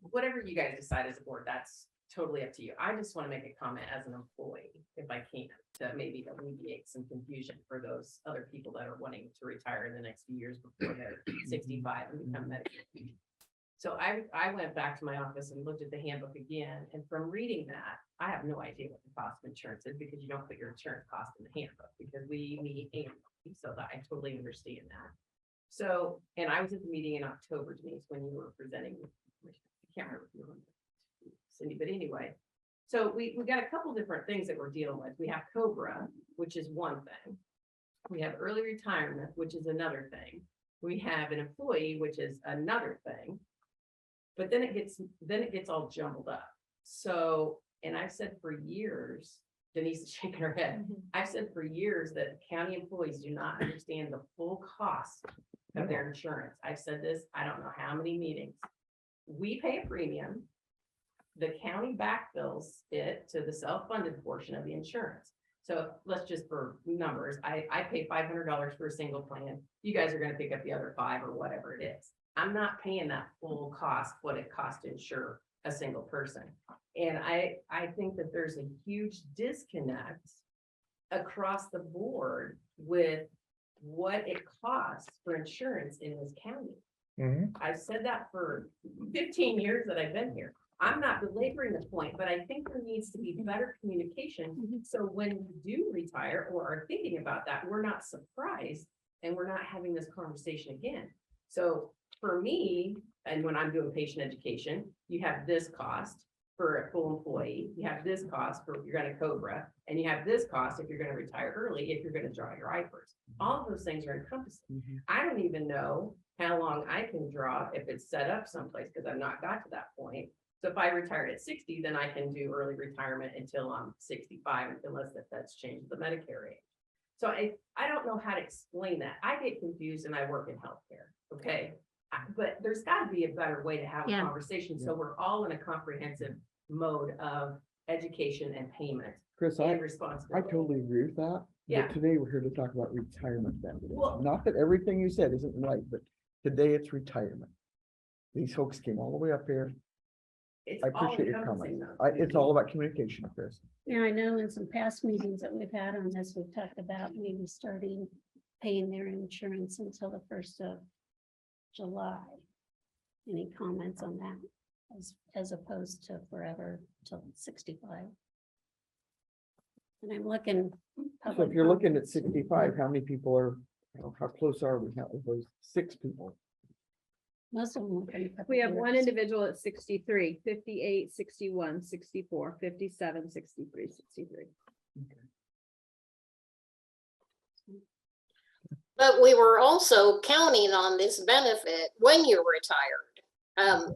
whatever you guys decide as a board, that's totally up to you. I just want to make a comment as an employee, if I can, to maybe alleviate some confusion for those other people that are wanting to retire in the next few years before they're 65 and become Medicare. So I went back to my office and looked at the handbook again, and from reading that, I have no idea what the cost of insurance is, because you don't put your insurance cost in the handbook, because we meet annually, so that I totally understand that. So, and I was at the meeting in October, Denise, when you were presenting, I can't remember if you were Cindy, but anyway. So we got a couple different things that we're dealing with. We have COBRA, which is one thing. We have early retirement, which is another thing. We have an employee, which is another thing. But then it gets all jumbled up. So, and I've said for years, Denise is shaking her head. I've said for years that county employees do not understand the full cost of their insurance. I've said this, I don't know how many meetings. We pay a premium. The county backfills it to the self-funded portion of the insurance. So let's just, for numbers, I pay $500 for a single plan. You guys are going to pick up the other 5 or whatever it is. I'm not paying that full cost, what it costs to insure a single person. And I think that there's a huge disconnect across the board with what it costs for insurance in this county. I've said that for 15 years that I've been here. I'm not belaboring the point, but I think there needs to be better communication. So when you do retire or are thinking about that, we're not surprised and we're not having this conversation again. So for me, and when I'm doing patient education, you have this cost for a full employee, you have this cost for if you're going to COBRA, and you have this cost if you're going to retire early, if you're going to draw your IFRS. All of those things are encompassed. I don't even know how long I can draw if it's set up someplace, because I've not got to that point. So if I retired at 60, then I can do early retirement until I'm 65, unless that's changed the Medicare age. So I don't know how to explain that. I get confused and I work in healthcare, okay? But there's got to be a better way to have a conversation, so we're all in a comprehensive mode of education and payment Chris, and I responsibility. totally agree with that. Yeah. But today we're here to talk about retirement benefits. Well- Not that everything you said isn't right, but today it's retirement. These folks came all the way up here. It's I all appreciate your encompassing, comments. though. It's all about communication, Chris. Yeah, I know in some past meetings that we've had on this, we've talked about maybe starting paying their insurance until the 1st of July. Any comments on that as opposed to forever till 65? And I'm looking. So if you're looking at 65, how many people are, how close are we? How those 6 people? Most of them. within a couple We have one years. individual at 63, 58, 61, 64, 57, 63, 63. But we were also counting on this benefit when you're retired.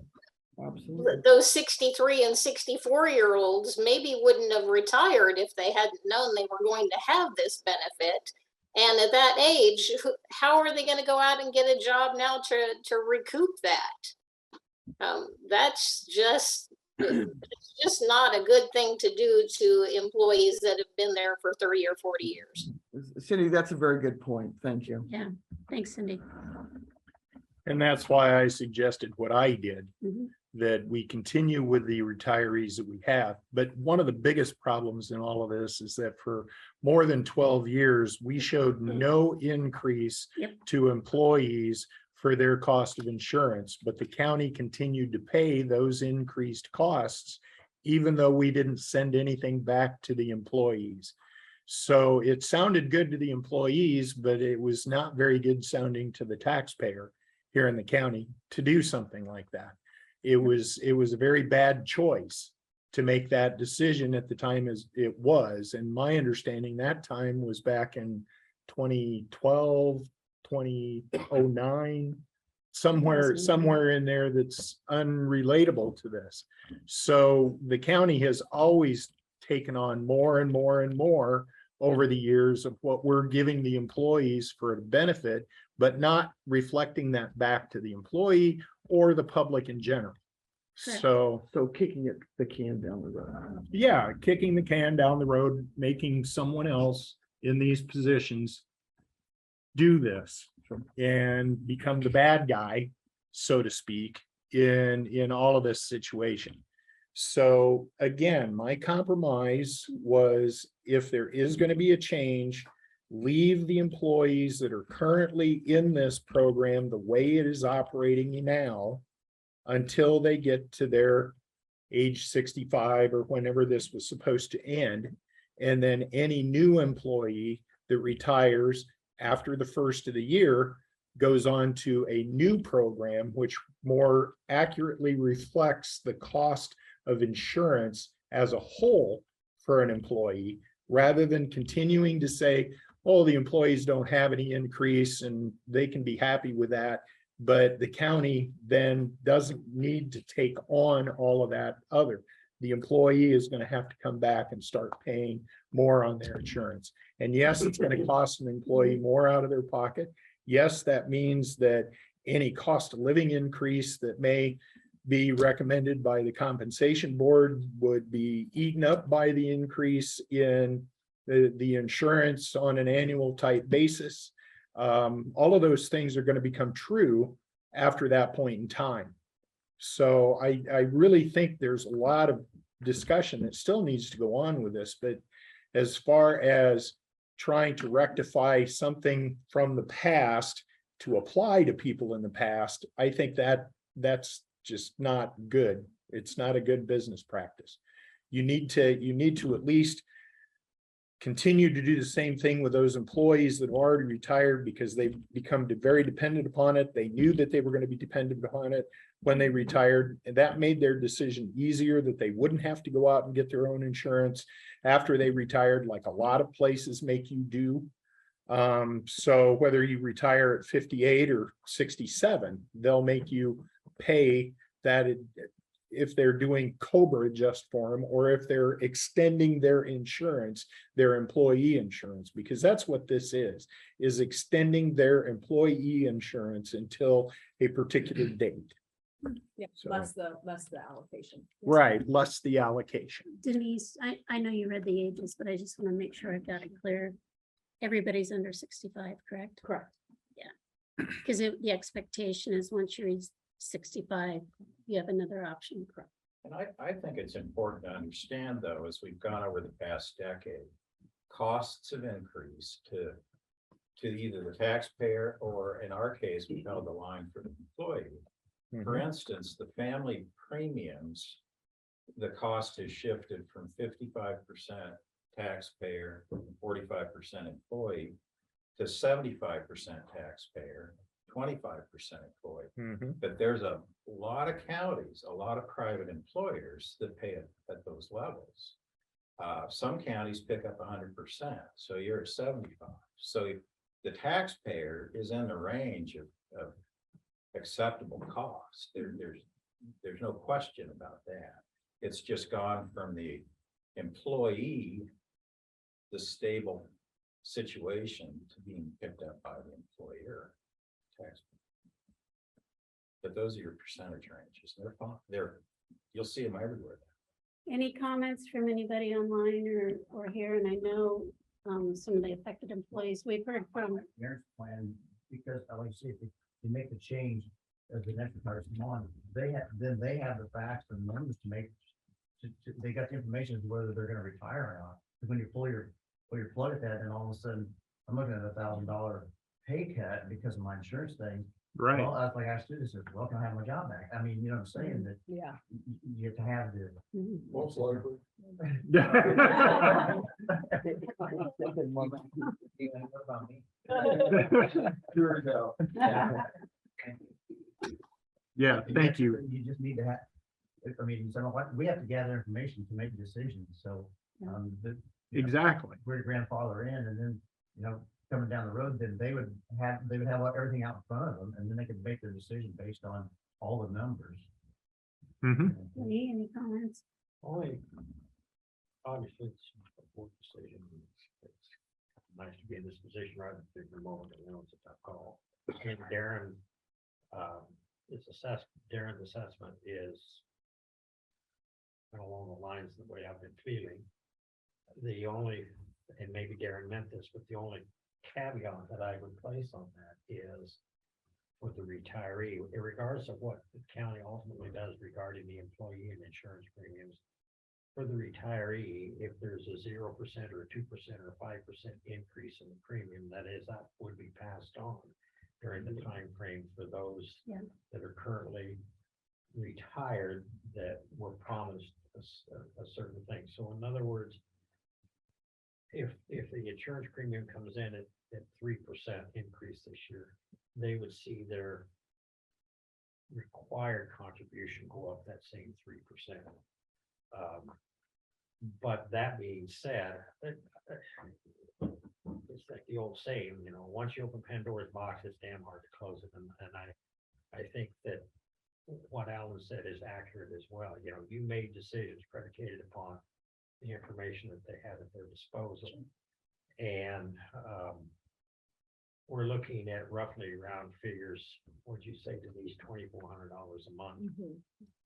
Absolutely. Those 63 and 64-year-olds maybe wouldn't have retired if they hadn't known they were going to have this benefit. And at that age, how are they going to go out and get a job now to recoup that? That's just, it's just not a good thing to do to employees that have been there for 30 or 40 years. Cindy, that's a very good point. Thank you. Yeah, thanks, Cindy. And that's why I suggested what I did, Mhm. that we continue with the retirees that we have. But one of the biggest problems in all of this is that for more than 12 years, we showed no increase Yep. to employees for their cost of insurance, but the county continued to pay those increased costs, even though we didn't send anything back to the employees. So it sounded good to the employees, but it was not very good sounding to the taxpayer here in the county to do something like that. It was a very bad choice to make that decision at the time as it was. And my understanding that time was back in 2012, 2009, somewhere in there that's unrelatable to this. So the county has always taken on more and more and more over the years of what we're giving the employees for a benefit, but not reflecting that back to the employee or the public in general. Correct. So kicking the can down the road. Yeah, kicking the can down the road, making someone else in these positions do this and become the bad guy, so to speak, in all of this situation. So again, my compromise was if there is going to be a change, leave the employees that are currently in this program the way it is operating now until they get to their age 65 or whenever this was supposed to end. And then any new employee that retires after the first of the year goes on to a new program, which more accurately reflects the cost of insurance as a whole for an employee, rather than continuing to say, oh, the employees don't have any increase and they can be happy with that. But the county then doesn't need to take on all of that other. The employee is going to have to come back and start paying more on their insurance. And yes, it's going to cost an employee more out of their pocket. Yes, that means that any cost of living increase that may be recommended by the compensation board would be eaten up by the increase in the insurance on an annual type basis. All of those things are going to become true after that point in time. So I really think there's a lot of discussion that still needs to go on with this, but as far as trying to rectify something from the past to apply to people in the past, I think that that's just not good. It's not a good business practice. You need to at least continue to do the same thing with those employees that have already retired because they've become very dependent upon it. They knew that they were going to be dependent upon it when they retired, and that made their decision easier, that they wouldn't have to go out and get their own insurance after they retired, like a lot of places make you do. So whether you retire at 58 or 67, they'll make you pay that if they're doing COBRA just for them, or if they're extending their insurance, their employee insurance, because that's what this is extending their employee insurance until a particular date. Yeah, So- less the allocation. Right, less the allocation. Denise, I know you read the ages, but I just want to make sure I've got it clear. Everybody's under 65, correct? Correct. Because the expectation is once you reach 65, you have another option. Correct. And I think it's important to understand, though, as we've gone over the past decade, costs have increased to either the taxpayer or, in our case, we held the line for the employee. For instance, the family premiums, the cost has shifted from 55% taxpayer, 45% employee, to 75% taxpayer, 25% employee. But there's a lot of counties, a lot of private employers that pay at those levels. Some counties pick up 100%, so you're at 75. So the taxpayer is in the range of acceptable cost. There's no question about that. It's just gone from the employee, the stable situation, to being picked up by the employer. But those are your percentage ranges. You'll see them everywhere. Any comments from anybody online or here? And I know some of the affected employees we've heard from. Parents plan, because I like to see if they make the change as the next person on, they have the facts and numbers to make, they got the information as to whether they're gonna retire or not. Because when you plug at that, and all of a sudden, I'm looking at $1,000 pay cut because of my insurance thing. Right. Well, that's like I students said, well, can I have my job back? I mean, you know what I'm saying, that Yeah. you have to have the. Most likely. Sure go. Yeah, thank you. You just need to have, I mean, so we have to gather information to make decisions, so. Exactly. We're grandfather in, and then, you know, coming down the road, then they would have everything out in front of them, and then they could make their decision based on all the numbers. Mhm. Lee, any comments? Only, obviously, it's a board decision. It's nice to be in this position right at the particular moment, and know it's a tough call. And Darren, Darren's assessment is along the lines of the way I've been feeling. The only, and maybe Darren meant this, but the only caveat that I would place on that is for the retiree, regardless of what the county ultimately does regarding the employee and insurance premiums. For the retiree, if there's a 0% or a 2% or a 5% increase in the premium, that would be passed on during the time frame for those Yeah. that are currently retired that were promised a certain thing. So in other words, if the insurance premium comes in at 3% increase this year, they would see their required contribution go up that same 3%. But that being said, it's like the old saying, once you open Pandora's box, it's damn hard to close it. And I think that what Alan said is accurate as well. You made decisions predicated upon the information that they had at their disposal. And we're looking at roughly round figures, what'd you say, Denise, $2,400 a month.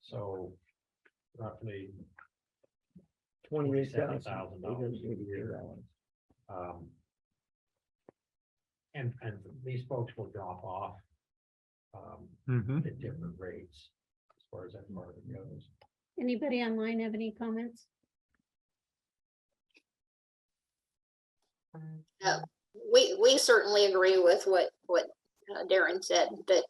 So roughly $27,000 a year. And these folks will drop off Mhm. at different rates as far as that part of it goes. Anybody online have any comments? We certainly agree with what Darren said, that,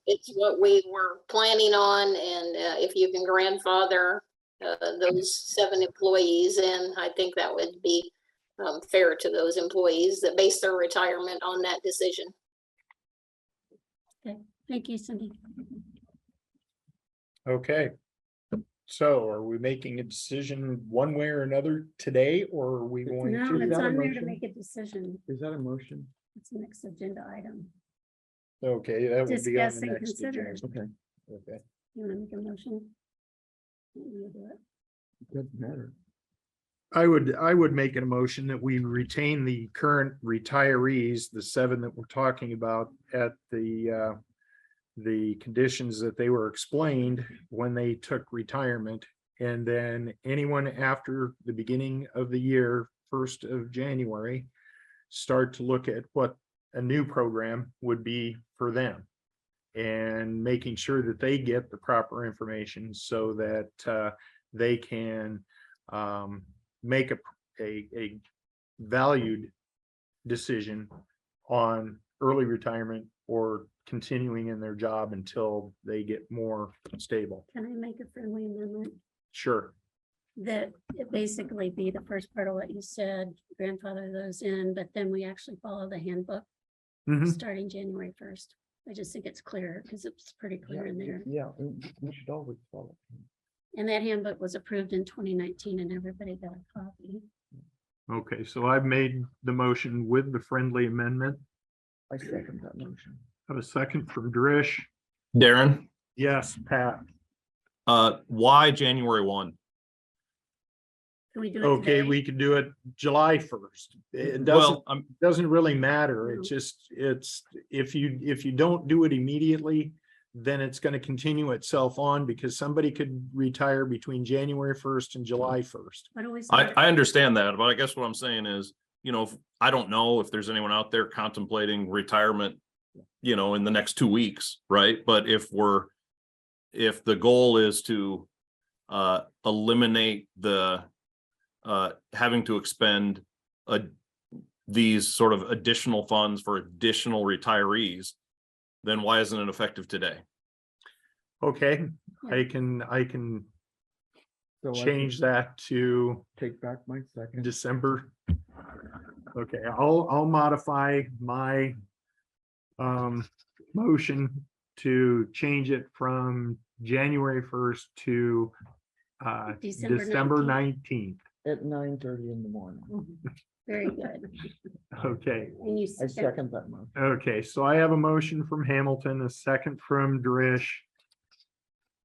it's what we were planning on, and if you can grandfather those 7 employees in, I think that would be fair to those employees that base their retirement on that decision. Thank you, Cindy. Okay. So are we making a decision one way or another today, or are we going No, to? it's that a on there to motion? make a decision. Is that a motion? It's the next agenda item. Okay, that would be on Discuss the and next consider. agenda. Okay, Okay. You want to make a motion? You do it. doesn't matter. I would make an motion that we retain the current retirees, the 7 that we're talking about, at the conditions that they were explained when they took retirement. And then anyone after the beginning of the year, 1st of January, start to look at what a new program would be for them. And making sure that they get the proper information so that they can make a valued decision on early retirement or continuing in their job until they get more stable. Can I make a friendly amendment? Sure. That it basically be the first part of what you said, grandfather those in, but then we actually follow the handbook Mhm. starting January 1st. I just think it's clear because it's pretty clear in there. Yeah, we should always follow. And that handbook was approved in 2019 and everybody got a copy. Okay, so I've made the motion with the friendly amendment. I second that motion. Have a second from Drish. Darren, Yes, Pat. why January 1? Can we do it Okay, today? we could do it July 1st. It Well, I'm, doesn't really matter. No. It's if you don't do it immediately, then it's going to continue itself on because somebody could retire between January 1st and July 1st. Why don't we I start? understand that, but I guess what I'm saying is, I don't know if there's anyone out there contemplating retirement, in the next 2 weeks, right? But if the goal is to eliminate the having to expend these sort of additional funds for additional retirees, then why isn't it effective today? Okay, I can So I change that to take back my second. December. Okay, I'll modify my motion to change it from January 1st to December December 19th. 19th. at 9:30 in the morning. Very good. Okay, And you I second, second that motion. okay, so I have a motion from Hamilton, a second from Drish.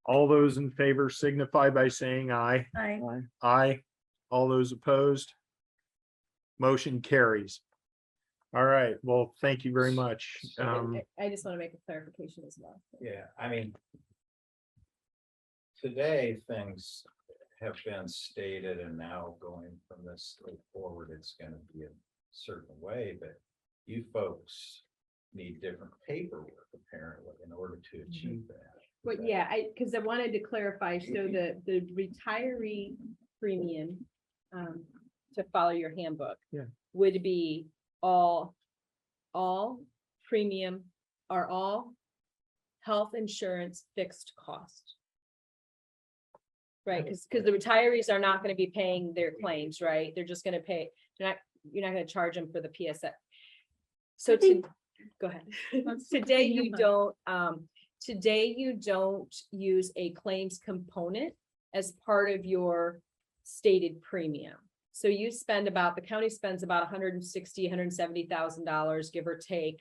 All those in favor signify by saying aye. I, Aye. Aye. All those opposed? Motion carries. All right, well, thank you very much. I just want to make a clarification as well. Yeah, I mean. Today, things have been stated and now going from this way forward, it's gonna be a certain way, but you folks. Need different paperwork apparently in order to achieve that. But yeah, because I wanted to clarify, so the retiree premium, to follow your handbook. Yeah. Would be all premium are all health insurance fixed cost. Right, because the retirees are not gonna be paying their claims, right? They're just gonna pay, you're not gonna charge them for the PSA. So I think- go ahead. Let's Today think you about- don't, today you don't use a claims component as part of your stated premium. So you spend about, the county spends about $170,000, give or take,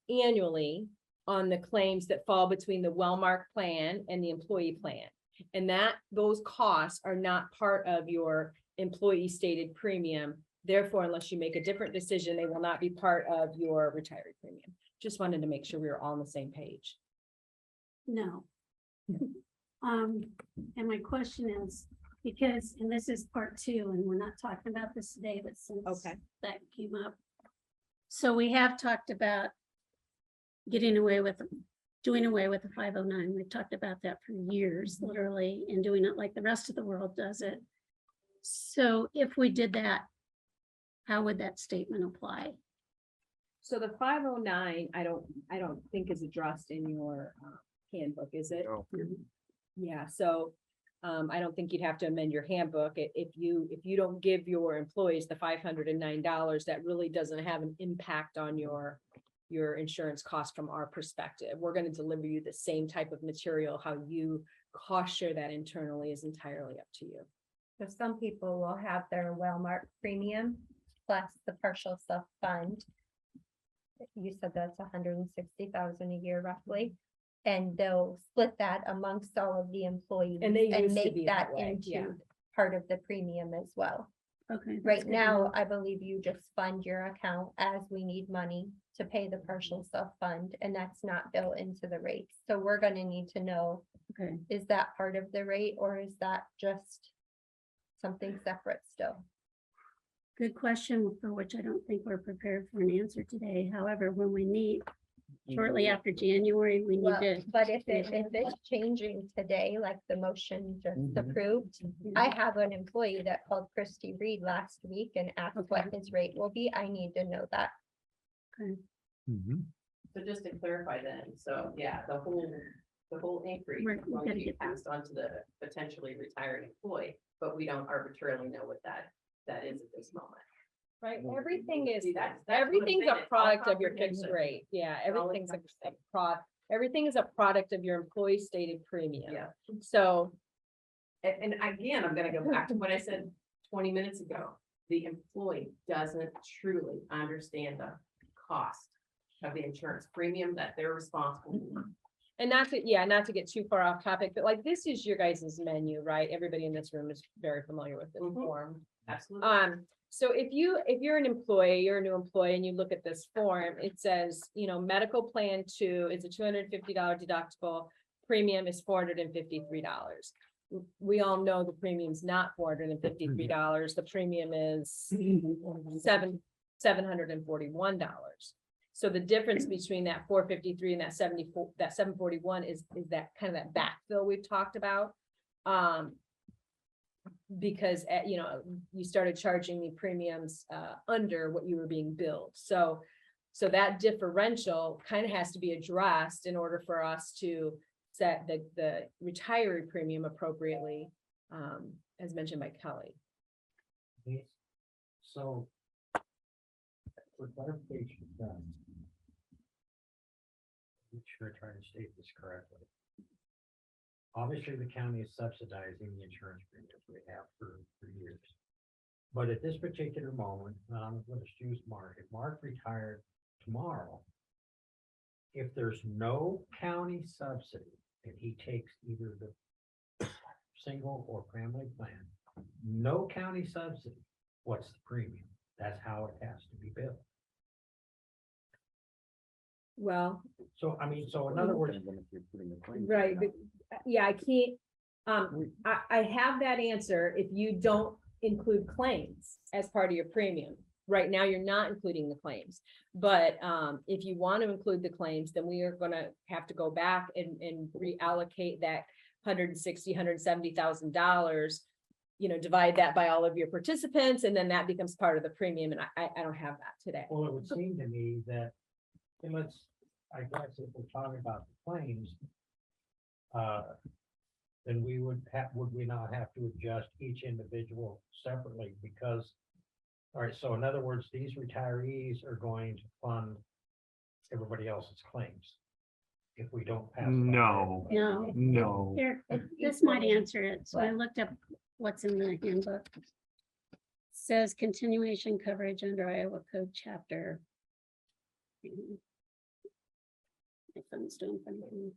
annually on the claims that fall between the Wellmark plan and the employee plan. And those costs are not part of your employee stated premium. Therefore, unless you make a different decision, they will not be part of your retiree premium. Just wanted to make sure we were all on the same page. no. And my question is, because, and this is part two, and we're not talking about this today, but since Okay. that came up. So we have talked about doing away with the 509. We've talked about that for years, literally, and doing it like the rest of the world does it. So if we did that, how would that statement apply? So the 509, I don't think is addressed in your handbook, is it? No. Yeah, so I don't think you'd have to amend your handbook. If you don't give your employees the $509, that really doesn't have an impact on your insurance cost from our perspective. We're going to deliver you the same type of material. How you cost share that internally is entirely up to you. So some people will have their Wellmark premium plus the partial self-fund. You said that's 160,000 a year roughly. And they'll split that amongst all of the employees And they used to make be that that way, yeah. into part of the premium as well. Okay. that's Right good to now, know. I believe you just fund your account as we need money to pay the partial self-fund, and that's not built into the rates. So we're gonna need to know, Okay, is that part of the rate or is that just something separate still? good question for which I don't think we're prepared for an answer today. However, when we meet shortly after January, we need Well, to. but if it's changing today, like the motion just approved, I have an employee that called Christy Reed last week and asked what his rate will be. I need to know that. Mhm. So just to clarify then, so yeah, the whole increase We're is going to gonna be get that. passed on to the potentially retiring employee, but we don't arbitrarily know what that is at this moment. Right, everything is, See, that's what I'm everything's saying, a it's all product of your fixed comprehensive. rate. Yeah, It's all everything's a encompassing. everything is a product of your employee stated premium. Yeah. So, And again, I'm gonna go back to what I said 20 minutes ago. The employee doesn't truly understand the cost of the insurance premium that they're responsible for. and not to get too far off topic, but like this is your guys' menu, right? Everybody in this room is very familiar with this form. Absolutely. So if you're an employee, you're a new employee and you look at this form, it says, medical plan 2 is a $250 deductible. Premium is $453. We all know the premium's not $453. The premium is $741. So the difference between that 453 and that 741 is that kind of that backfill we've talked about. Because you started charging the premiums under what you were being billed. So that differential kind of has to be addressed in order for us to set the retiree premium appropriately, as mentioned by Kelly. Okay, so. For clarification, make sure I try to state this correctly. Obviously, the county is subsidizing the insurance premiums we have for years. But at this particular moment, let's use Mark. If Mark retired tomorrow, if there's no county subsidy and he takes either the single or family plan, no county subsidy, what's the premium? That's how it has to be billed. Well, So, I mean, so in other words, right, but, yeah, I can't, I have that answer if you don't include claims as part of your premium. Right now, you're not including the claims, but, if you want to include the claims, then we are gonna have to go back and reallocate that $170,000, you know, divide that by all of your participants, and then that becomes part of the premium, and I don't have that today. well, it would seem to me that, and I guess if we're talking about the claims, then would we not have to adjust each individual separately? Because, all right, so in other words, these retirees are going to fund everybody else's claims if we don't pass. it on. No, No, no. here, this might answer it. So I looked up what's in the handbook. Says continuation coverage under Iowa Code Chapter. My phone's doing funny things.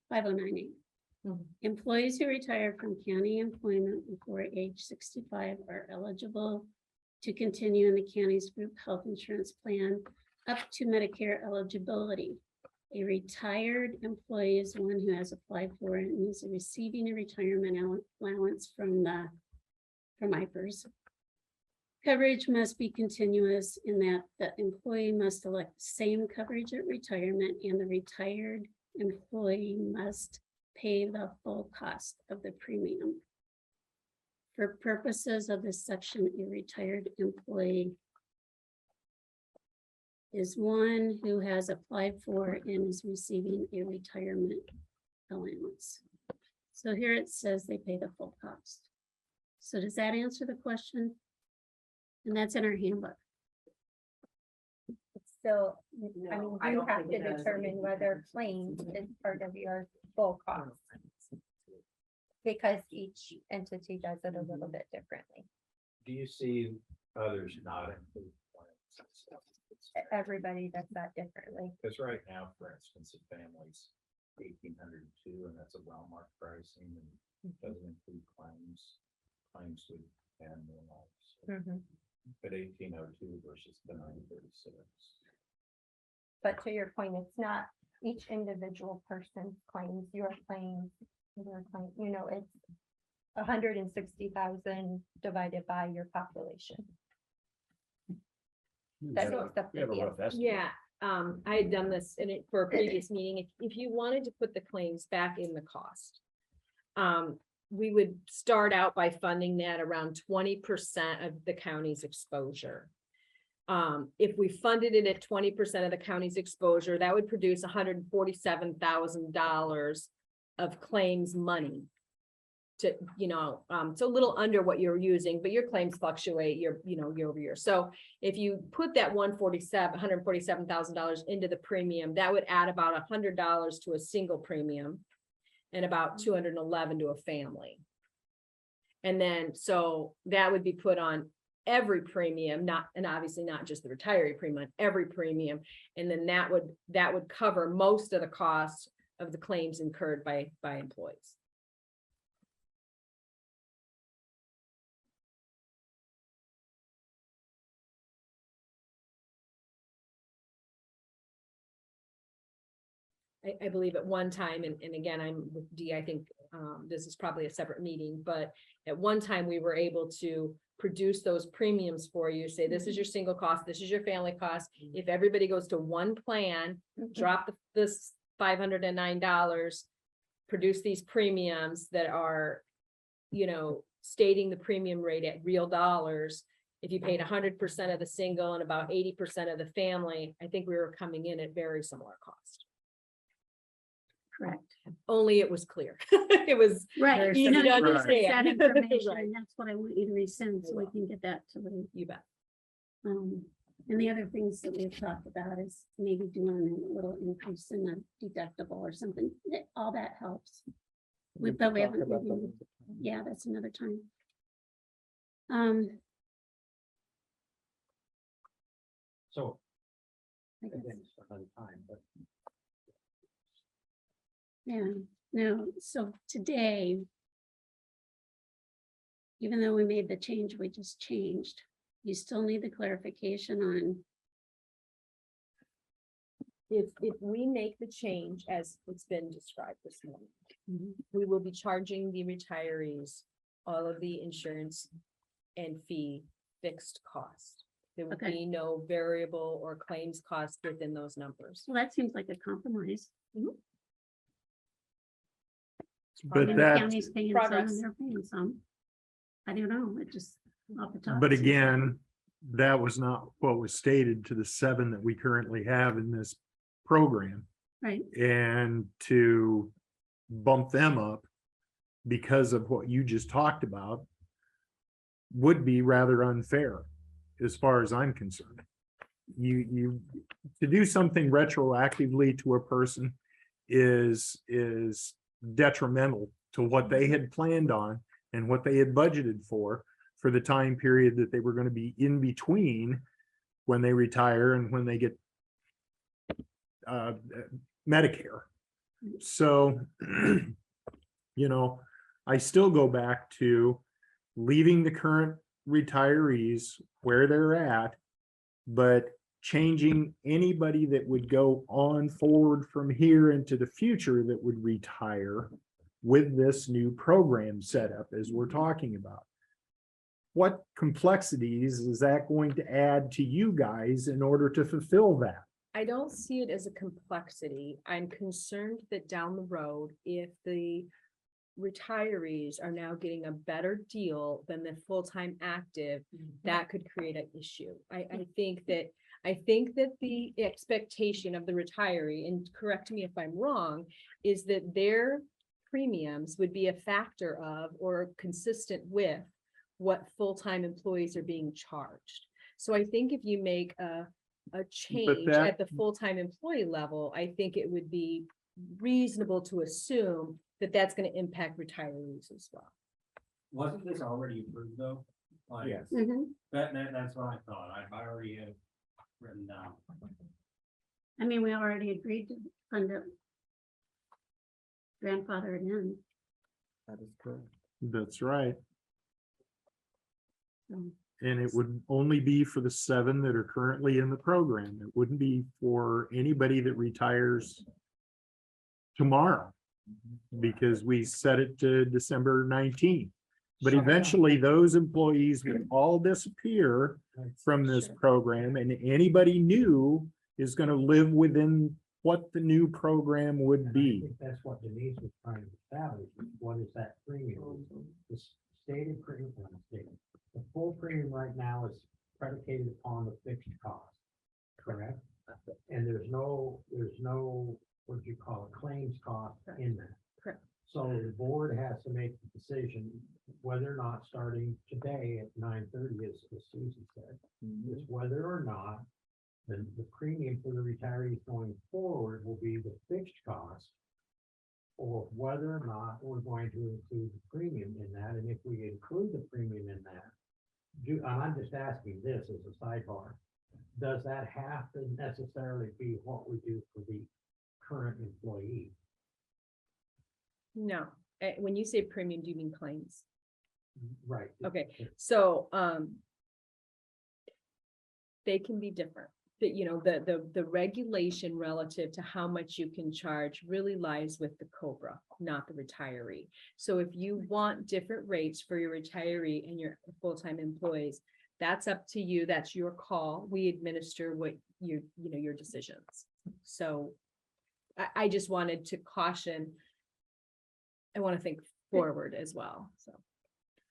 5098. Employees who retire from county employment before age 65 are eligible to continue in the county's group health insurance plan up to Medicare eligibility. A retired employee is one who has applied for it and is receiving a retirement allowance from IPERS. Coverage must be continuous in that the employee must elect the same coverage at retirement, and the retired employee must pay the full cost of the premium. For purposes of this section, a retired employee is one who has applied for and is receiving a retirement allowance. So here it says they pay the full cost. So does that answer the question? And that's in our handbook. So, I No, mean, I you don't have think to it does. determine whether claims is part of your full cost. Because each entity does it a little bit differently. Do you see others not include plans and stuff? Everybody does that differently. Because right now, for instance, a family's 1,802, and that's a well-marked pricing and doesn't include claims. Claims would add more lives. Mhm. But 1,802 versus the 936. But to your point, it's not each individual person's claims, your claims, you know, it's 160,000 divided by your population. That makes up the deal. Yeah, I had done this for a previous meeting. If you wanted to put the claims back in the cost, we would start out by funding that around 20% of the county's exposure. If we funded it at 20% of the county's exposure, that would produce $147,000 of claims money. To, you know, so a little under what you're using, but your claims fluctuate year over year. So if you put that $147,000 into the premium, that would add about $100 to a single premium and about $211 to a family. And then, so that would be put on every premium, and obviously not just the retiree premium, every premium. And then that would cover most of the costs of the claims incurred by employees. I believe at one time, and again, I'm with Dee, I think this is probably a separate meeting, but at one time we were able to produce those premiums for you, say, this is your single cost, this is your family cost. If everybody goes to one plan, drop this $509, produce these premiums that are, you know, stating the premium rate at real dollars. If you paid 100% of the single and about 80% of the family, I think we were coming in at very similar cost. Correct. Only it was clear. It was Right. easy You know, to you understand. That information, Right. and that's what I want you to resend, so we can get that to the. You bet. And the other things that we've talked about is maybe doing a little increase in the deductible or something. All that helps. But we haven't. Yeah, that's another time. So. I guess. again, it's another time, but Yeah, no, so today, even though we made the change, we just changed, you still need the clarification on, If we make the change as it's been described this morning, we will be charging the retirees all of the insurance and fee fixed cost. There will Okay. be no variable or claims cost within those numbers. well, that seems like a compromise. But And the that, county's paying some Progress. and they're paying some. I don't know, it just off the top. but seems- again, that was not what was stated to the 7 that we currently have in this program. Right, And to bump them up because of what you just talked about would be rather unfair, as far as I'm concerned. To do something retroactively to a person is detrimental to what they had planned on and what they had budgeted for the time period that they were going to be in between when they retire and when they get Medicare. So, I still go back to leaving the current retirees where they're at, but changing anybody that would go on forward from here into the future that would retire with this new program setup as we're talking about. What complexities is that going to add to you guys in order to fulfill that? I don't see it as a complexity. I'm concerned that down the road, if the retirees are now getting a better deal than the full-time active, that could create an issue. I think that the expectation of the retiree, and correct me if I'm wrong, is that their premiums would be a factor of or consistent with what full-time employees are being charged. So I think if you make a change that- at the full-time employee level, I think it would be reasonable to assume that that's going to impact retirees as well. wasn't this already approved though? Like, Yes. mhm. that's what I thought. I already had it written down. I mean, we already agreed to fund it. Grandfather it in, That is correct. That's right. so, And it would only be for the 7 that are currently in the program. It wouldn't be for anybody that retires tomorrow, because we set it to December 19th. But eventually, those employees will all disappear from this program, and anybody new is going to live within what the new program would I be. think that's what Denise was trying to establish, is what is that premium? The stated premium, the full premium right now is predicated upon the fixed cost, correct? And there's no, what do you call it, claims cost in that. Correct. So the board has to make the decision whether or not, starting today at 9:30, as Susan said, is whether or not the premium for the retirees going forward will be the fixed cost, or whether or not we're going to include the premium in that, and if we include the premium in that, and I'm just asking this as a sidebar, does that have to necessarily be what we do for the current employee? No, when you say premium, do you mean claims? Right. Okay, so, they can be different. The regulation relative to how much you can charge really lies with the COBRA, not the retiree. So if you want different rates for your retiree and your full-time employees, that's up to you. That's your call. We administer what your decisions. So I just wanted to caution. I want to think forward as well, so.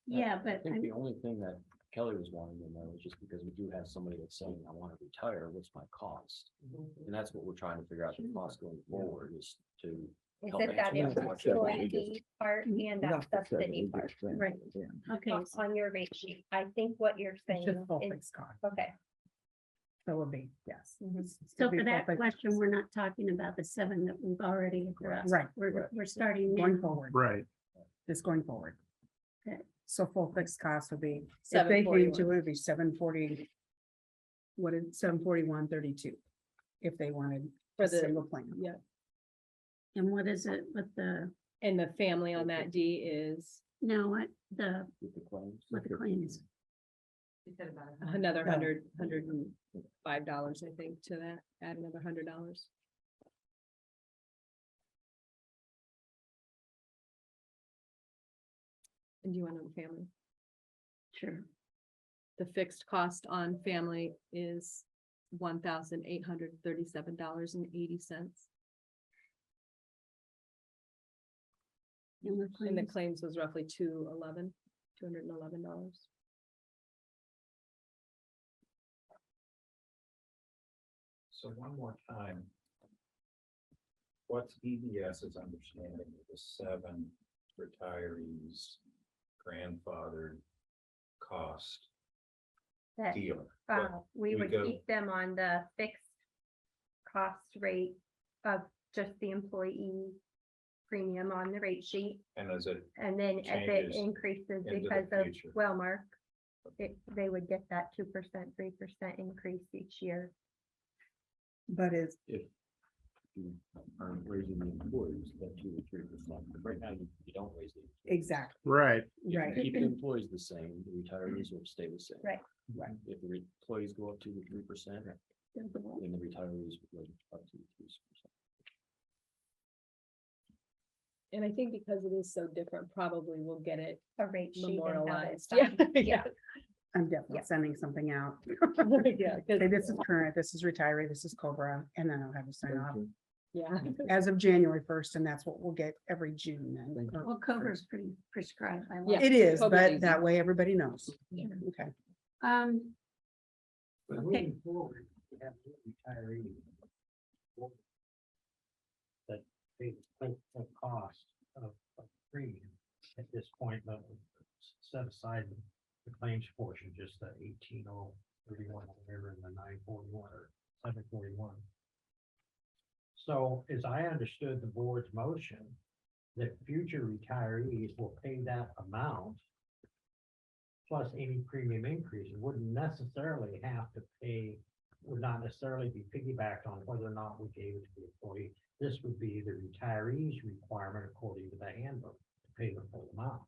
yeah, I but think I'm, the only thing that Kelly was wanting to know is just because we do have somebody that's saying, I want to retire, what's my cost? And that's what we're trying to figure out, the cost going forward is to. Is help it that answer that question. employee part and that subsidy part? right, okay, On your rate sheet, I think what you're saying is, okay. That would be, yes. so for that question, we're not talking about the 7 that we've already addressed. Right. We're starting Going now. forward, Right. just going forward. Okay. So full fixed cost would be, if they came to it, it'd be 740. what is 741.32? If they wanted For a the- single plan. Yeah, And what is it with the, and the family on that D is no, what, with the claims? another No. $105, I think, to that, add another $100. And do you want to know the family? Sure. The fixed cost on family is $1,837.80. And the And the claims, claims was roughly $211. So one more time. What's EBS's understanding of the 7 retirees grandfathered cost That, deal? we we would go- keep them on the fixed cost rate of just the employee premium on the rate sheet. And is it, And then if it changes increases into the because of future. Wellmark, they would get that 2%, 3% increase each year. But is, If you are raising the employees, that 2 or 3%, right now you don't raise the. exactly, Right. right. Keep the employees the same, the retirees will stay the same. Right. Right. If the employees go up 2 to 3%, then the retirees will go up to 3%. And I think because it is so different, probably we'll get it A rate sheet. and have it memorialized. signed. Yeah. I'm definitely sending something out. Yeah, Okay, this is current, this is retiree, this is Cobra, and then I'll have a sign off yeah. as of January 1st, and that's what we'll get every June then. or well, Cobra's pretty prescribed. by law. Yeah. It is, Cobra's but easy. that way everybody knows. Yeah. Okay. But Okay. moving forward, we have retirees. That they the cost of premium at this point, but set aside the claims portion, just the 18,031 whatever and the 941 or 741. So as I understood the board's motion, that future retirees will pay that amount plus any premium increase. It wouldn't necessarily have to pay, would not necessarily be piggybacked on whether or not we gave it to the employee. This would be the retiree's requirement according to the handbook to pay the full amount.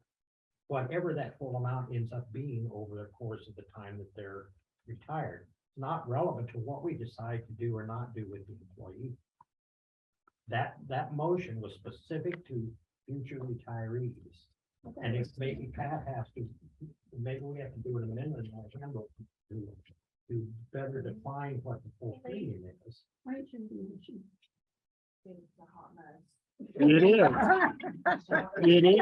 Whatever that full amount ends up being over the course of the time that they're retired, it's not relevant to what we decide to do or not do with the employee. That motion was specific to future retirees. And if maybe Pat has to, maybe we have to do an amendment in our handbook to better define what the full premium is. Why should we mention? It is. It is.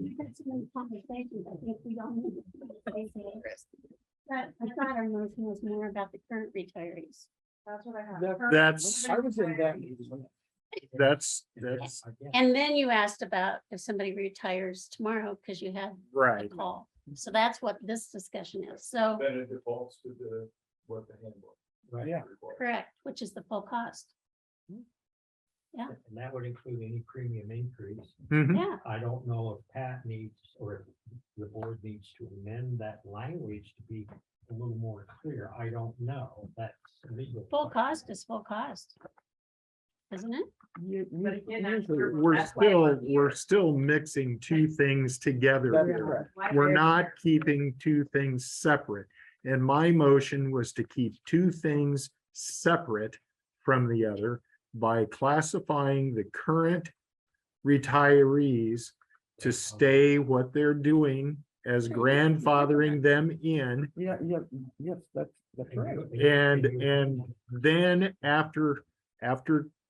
We've had so many conversations, I think we don't need to. But I thought our motion was more about the current retirees. That's what I have. That's, I was in that. that's, And then you asked about if somebody retires tomorrow, because you had a right. call. So that's what this discussion is. So, Then it defaults to what the handbook. Yeah. correct, which is the full cost. And that would include any premium increase. Mhm. Yeah, I don't know if Pat needs, or if the board needs to amend that language to be a little more clear. I don't know. That's legal. full cost is full cost. Isn't it? But again, that's We're still mixing two things together. That's here. correct. We're not keeping two things separate. And my motion was to keep two things separate from the other by classifying the current retirees to stay what they're doing as grandfathering them in. Yes, that's right. And then after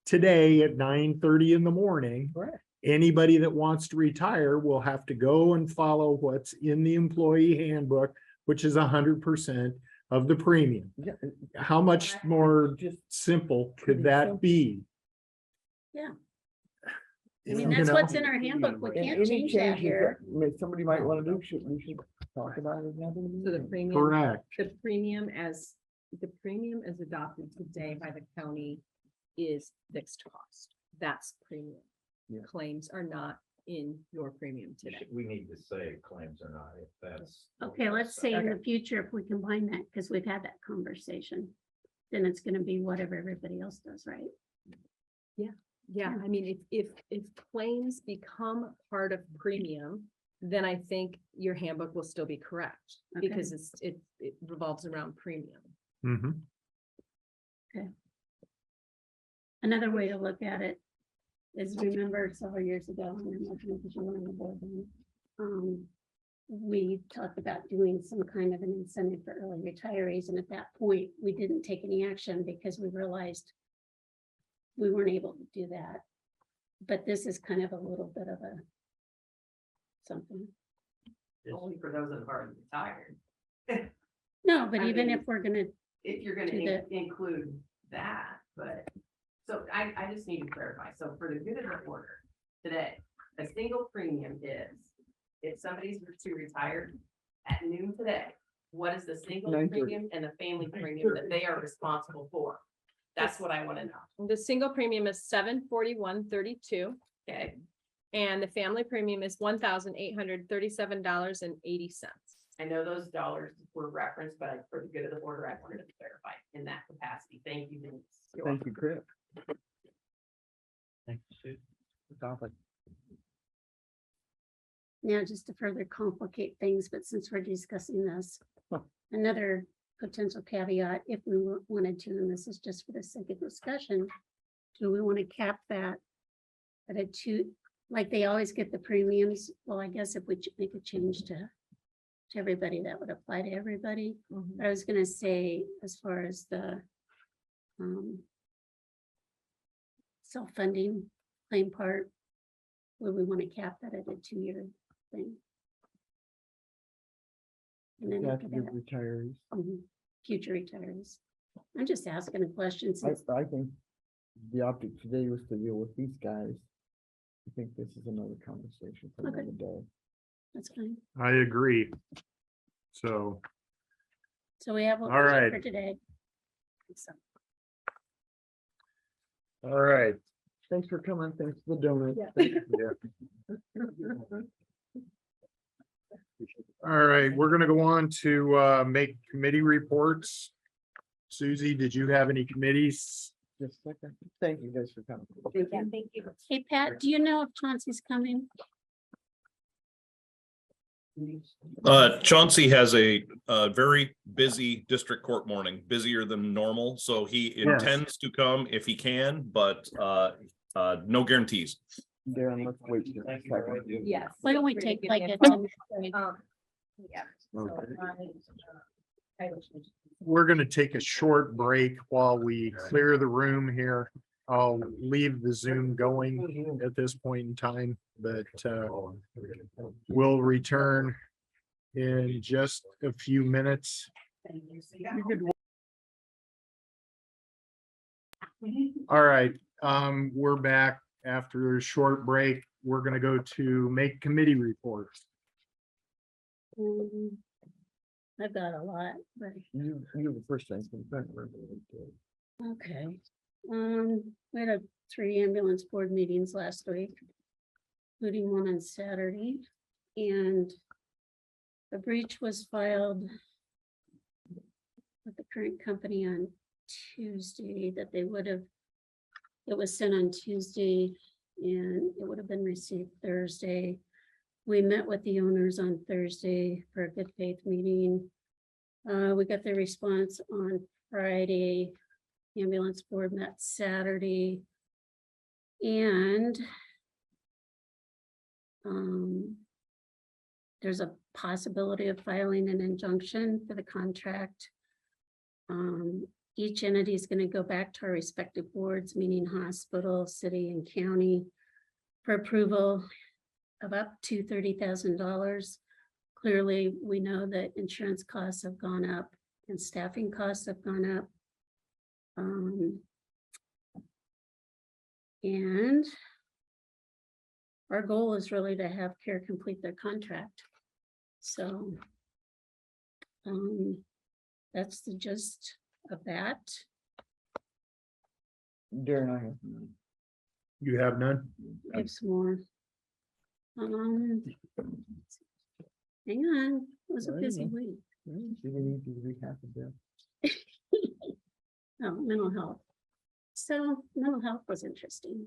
today at 9:30 in the morning, Correct. anybody that wants to retire will have to go and follow what's in the employee handbook, which is 100% of the premium. Yeah. How much more Just simple could Pretty that simple. be? Yeah. I You mean, that's know? what's in our handbook. We and can't any change that changes here. somebody might want to do, we should talk about it. now. So the premium, Correct. the premium as adopted today by the county is fixed cost. That's premium. Yeah. Claims are not in your premium today. We need to say claims or not, if that's. Okay, let's say in the future, if we combine that, because we've had that conversation, then it's gonna be whatever everybody else does, right? Yeah, I mean, if claims become part of premium, then I think your handbook will still be correct. Okay. Because it revolves around premium. Mm-hmm. Another way to look at it is, remember several years ago, and I'm looking at you on the board then, we talked about doing some kind of an incentive for early retirees, and at that point, we didn't take any action because we realized we weren't able to do that. But this is kind of a little bit of a something. Only for those that have already retired. No, but I even mean, if we're gonna, If you're gonna Do the- include that, but, so I just need to clarify, so for the good of the order, today, a single premium is, if somebody's to retire at noon today, what is the single 9:30. premium and the family premium that they are responsible for? That's what I wanna know, The single premium is $741.32. okay? And the family premium is $1,837.80. I know those dollars were referenced, but for the good of the order, I wanted to clarify in that capacity. Thank you, Denise. Thank you, Chris. Thank you, Sue. Conflict. now just to further complicate things, but since we're discussing this, another potential caveat, if we wanted to, and this is just for the sake of discussion, do we want to cap that at a 2, like they always get the premiums? Well, I guess if we make a change to everybody, that would apply to everybody. But I was gonna say, as far as the self-funding claim part, would we want to cap that at a 2-year thing? And then That's after good that, retirees. future retirees. I'm just asking a question since, I think the object today was to deal with these guys. I think this is another conversation for Okay. another day. that's fine. I agree. So, So we have what All we need right. for today. So, all right. Thanks for coming. Thanks for the donut. Yeah. All right, we're gonna go on to make committee reports. Susie, did you have any committees? Just a second. Thank you guys for coming. Thank you. hey, Pat, do you know if Chauncey's coming? Chauncey has a very busy district court morning, busier than normal, so he Yes. intends to come if he can, but no guarantees. Darren, let's wait just a second. Yes. Why don't we take like a 10-minute break? Yeah. Okay. We're gonna take a short break while we clear the room here. I'll leave the Zoom going at this point in time, but we'll return in just a few minutes. All right, we're back after a short break. We're gonna go to make committee reports. I've got a lot, but You're the first thing. okay. We had 3 ambulance board meetings last week, including one on Saturday, and a breach was filed with the current company on Tuesday that they would have, it was sent on Tuesday and it would have been received Thursday. We met with the owners on Thursday for a good faith meeting. We got the response on Friday. Ambulance board met Saturday. And there's a possibility of filing an injunction for the contract. Each entity is going to go back to our respective boards, meaning hospital, city, and county, for approval of up to $30,000. Clearly, we know that insurance costs have gone up and staffing costs have gone up. And our goal is really to have CARE complete their contract. So that's the gist of that. Darren, I have none. You have none? I have some more. Um. Hang on, it was a Right, busy yeah. week. Do we need to recap of that? Oh, mental health. So mental health was interesting.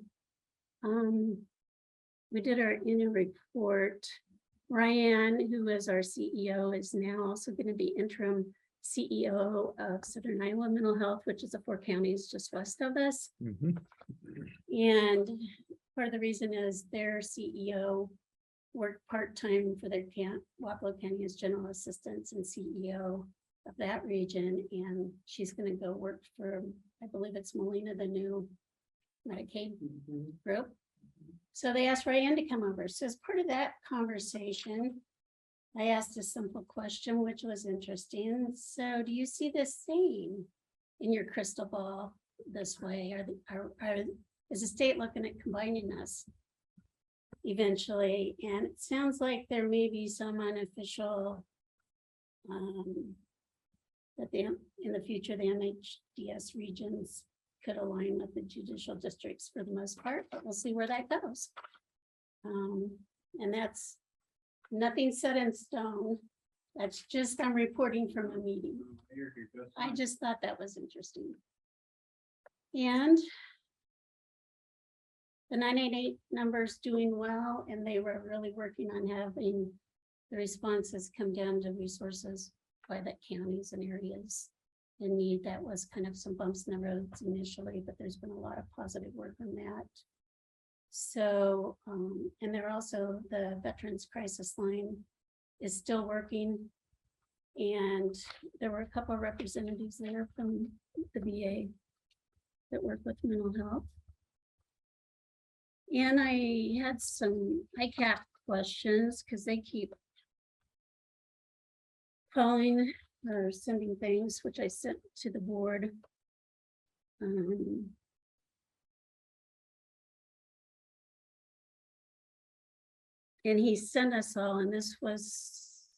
We did our annual report. Ryan, who is our CEO, is now also going to be interim CEO of Southern Iowa Mental Health, which is the 4 counties just west of us. Mhm. And part of the reason is their CEO worked part-time for their Wapello County as general assistants and CEO of that region. And she's gonna go work for, I believe it's Molina, the new Medicaid group. So they asked Ryan to come over. So as part of that conversation, I asked a simple question, which was interesting. So do you see this same in your crystal ball this way? Is the state looking at combining us eventually? And it sounds like there may be some unofficial that in the future, the MHDS regions could align with the judicial districts for the most part, but we'll see where that goes. And that's nothing set in stone. That's just, I'm reporting from a meeting. I just thought that was interesting. And the 988 number's doing well, and they were really working on having the responses come down to resources by the counties and areas in need. That was kind of some bumps in the roads initially, but there's been a lot of positive work on that. So, and they're also, the Veterans Crisis Line is still working. And there were a couple of representatives there from the VA that work with mental health. And I had some ICAP questions because they keep calling or sending things, which I sent to the board. And he sent us all, and this was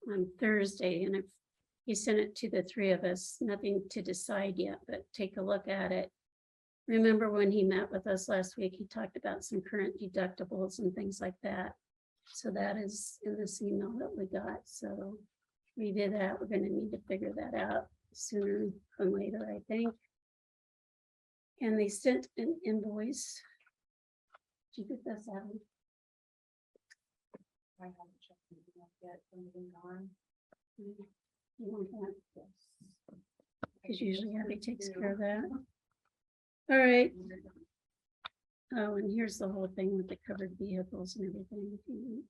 on Thursday, and he sent it to the 3 of us, nothing to decide yet, but take a look at it. Remember when he met with us last week, he talked about some current deductibles and things like that. So that is in this email that we got. So we did that. We're going to need to figure that out sooner than later, I think. And they sent an invoice. Did you get this, Adam? I haven't checked it yet, moving on. You want that? Yes. Because usually Abby takes care of that. All right. Oh, and here's the whole thing with the covered vehicles and everything.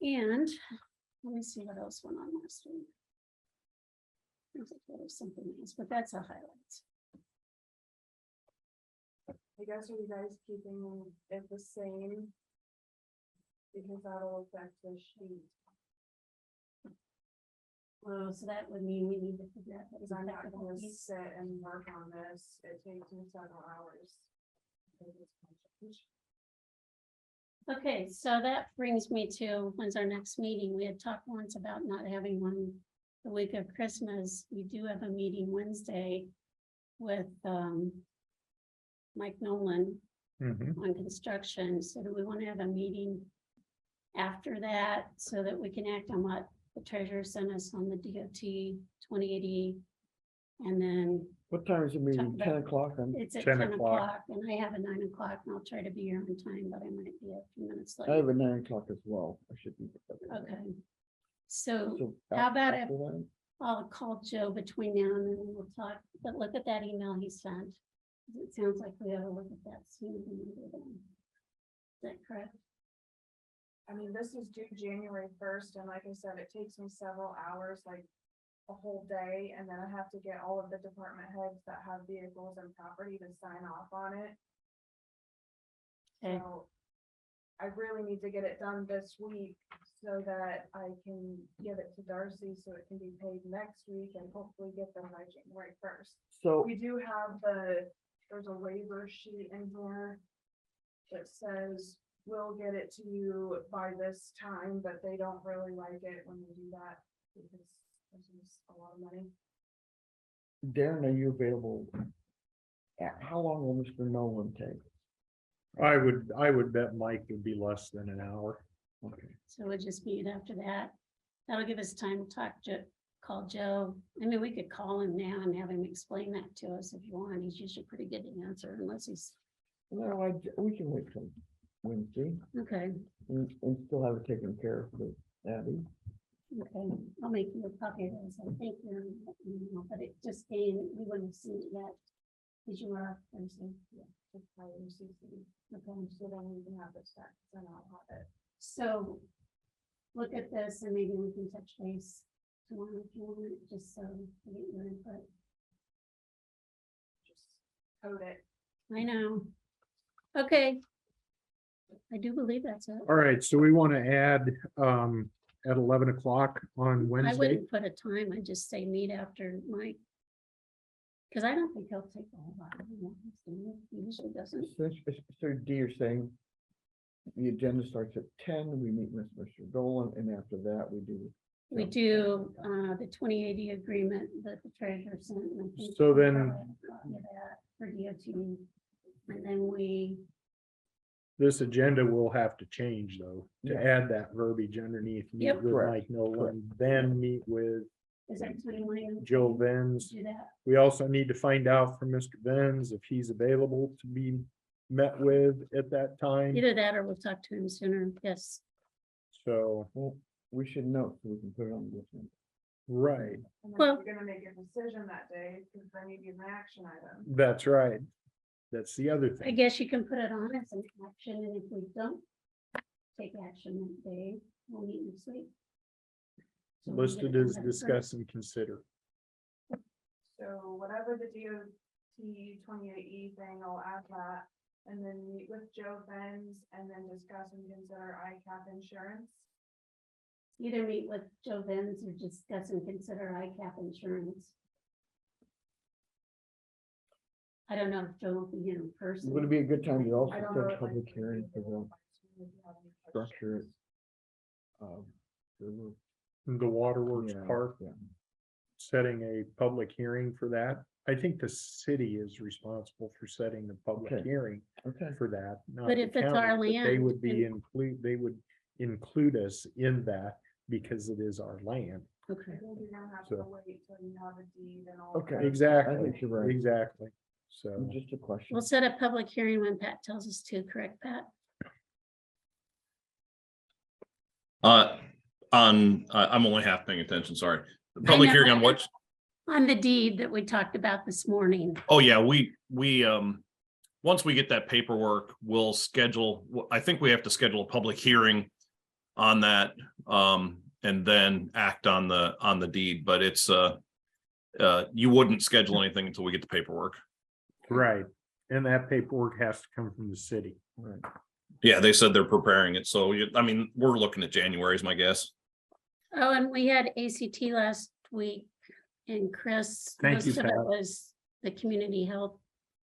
And let me see what else went on last week. There's something else, but that's a highlight. I guess are you guys keeping it the same? Because that'll affect the sheet. Well, so that would mean we need to figure out. Because I'm not gonna sit and work on this. It takes me several hours. Okay, so that brings me to, when's our next meeting? We had talked once about not having one the week of Christmas. We do have a meeting Wednesday with Mike Nolan on construction. So do we want to have a meeting after that so that we can act on what the treasurer sent us on the DOT 2080? And then What time is the meeting? about- 10 o'clock? it's at 10 10 o'clock. o'clock, and I have a 9 o'clock, and I'll try to be here on time, but I might be a few minutes I late. have a 9 o'clock as well. I should be. Okay. So So how about if after that? I'll call Joe between now and then we'll talk, but look at that email he sent. It sounds like we ought to look at that sooner than later then. Is that correct? I mean, this is due January 1st, and like I said, it takes me several hours, like a whole day, and then I have to get all of the department heads that have vehicles and property to sign off on it. Okay. So I really need to get it done this week so that I can give it to Darcy so it can be paid next week and hopefully get them by January 1st. So We do have there's a waiver sheet in here that says we'll get it to you by this time, but they don't really like it when we do that because A lot of money. Darren, are you available? How long will Mr. Nolan take? I would bet Mike would be less than an hour. Okay. So we'll just meet after that. That'll give us time to talk to, call Joe. I mean, we could call him now and have him explain that to us if you want. He's usually pretty good to answer unless he's, No, we can wait till Wednesday okay, and still have it taken care of with Abby. okay. I'll make you a copy of this. I think you're, but it just came, you wouldn't have seen it yet. Did you want Thursday? Yeah. just probably received it. Okay, so then we can have this back, then I'll have it. So look at this and maybe we can touch base tomorrow if you want, just so we get your input. Just code it. I know. Okay. I do believe that's it. All right, so we want to add at 11 o'clock on I Wednesday. wouldn't put a time, I just say meet after Mike. Cause I don't think he'll take the whole lot. He usually doesn't. So D, you're saying the agenda starts at 10, we meet with Mr. Dolan, and after that, we do. We do the 2080 agreement that the treasurer sent. and I think So we then- probably have a copy of that for DOT. And then we, This agenda will have to change though, to Yeah. add that verbiage underneath. Meet Yep. with Correct. Mike Nolan, then meet with is that 21? Joe Venz. Do that. We also need to find out from Mr. Venz if he's available to be met with at that time. Either that or we'll talk to him sooner. Yes. So, Well, we should note so we can put it on this one. right, And then Well- we're gonna make a decision that day, because then you give an action item. that's right. That's the other I thing. guess you can put it on as an action, and if we don't take action that day, we'll meet next week. So we'll get Listed it as done. discuss and consider. So whatever the DOT 28E thing, I'll add that. And then meet with Joe Benz and then discuss and consider ICAP insurance. Either meet with Joe Venz or discuss and consider ICAP insurance. I don't know if Joe will be here in person. Would it be a good time to also I don't set know a if, like, public hearing for the if you have any structure? The Waterworks Yeah, Park, yeah. setting a public hearing for that. I think the city is responsible for setting the public Okay. hearing Okay. for that. not But the if it's our county, but They land, would be then- they would include us in that because it is our land. Okay. I think you're gonna have So- to wait till you have a deed and all. Okay. that. Exactly, I think you're right. exactly. So, Just a question. We'll set a public hearing when Pat tells us to, correct, Pat? I'm only half paying attention, sorry. The public know. hearing on what? On the deed that we talked about this morning. Oh, yeah, we, once we get that paperwork, we'll schedule, I think we have to schedule a public hearing on that, and then act on the deed, but it's, you wouldn't schedule anything until we get the paperwork. right, and that paperwork has to come from the city. Right. Yeah, they said they're preparing it, so I mean, we're looking at January is my guess. Oh, and we had ACT last week and Chris. Thank you, most of it Pat. Was the community health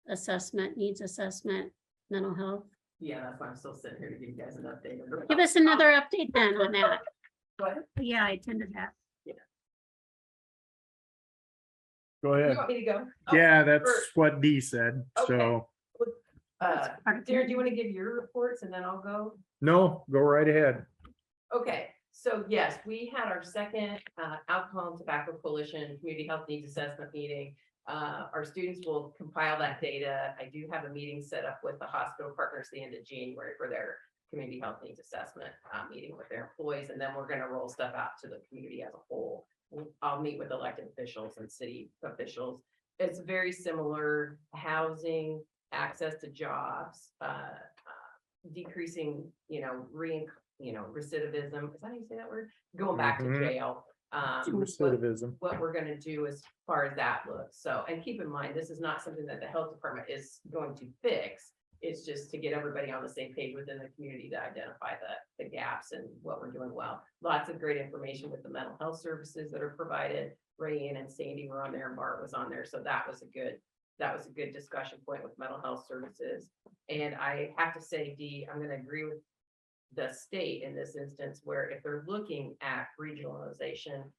assessment, needs assessment, mental health. Yeah, that's why I'm still sitting here to give you guys an update. Give us another update then on that. What? Yeah, I attended that. Go You ahead. want me to go? Yeah, that's what Dee said. So, Darren, do you want to give your reports and then I'll go? no, go right ahead. Okay, so yes, we had our second Alcohol and Tobacco Coalition Community Health Needs Assessment meeting. Our students will compile that data. I do have a meeting set up with the hospital partners the end of January for their community health needs assessment meeting with their employees, and then we're gonna roll stuff out to the community as a whole. I'll meet with elected officials and city officials. It's very similar: housing, access to jobs, decreasing, recidivism. Is that how you say that word? Going back to Mhm. jail. Recidivism. What we're gonna do as far as that looks. So, and keep in mind, this is not something that the health department is going to fix. It's just to get everybody on the same page within the community to identify the gaps and what we're doing well. Lots of great information with the mental health services that are provided. Rayanne and Sandy were on there and Bart was on there. So that was a good discussion point with mental health services. And I have to say, Dee, I'm gonna agree with the state in this instance, where if they're looking at regionalization,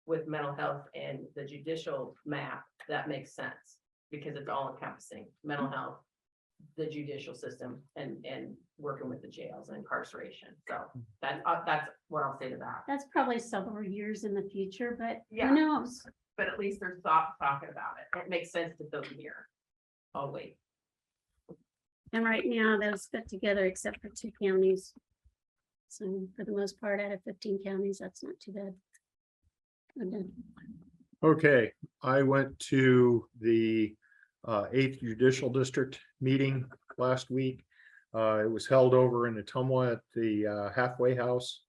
with mental health and the judicial map, that makes sense. Because it's all encompassing, mental health, the judicial system, and working with the jails and incarceration. So that's what I'll say to that. That's probably several years in the future, but Yeah. who knows? But at least there's talking about it. It makes sense to build here. Oh, wait. And right now, those fit together except for 2 counties. So for the most part, out of 15 counties, that's not too bad. I'm done. Okay, I went to the 8th Judicial District meeting last week. It was held over in Ottumwa at the halfway house.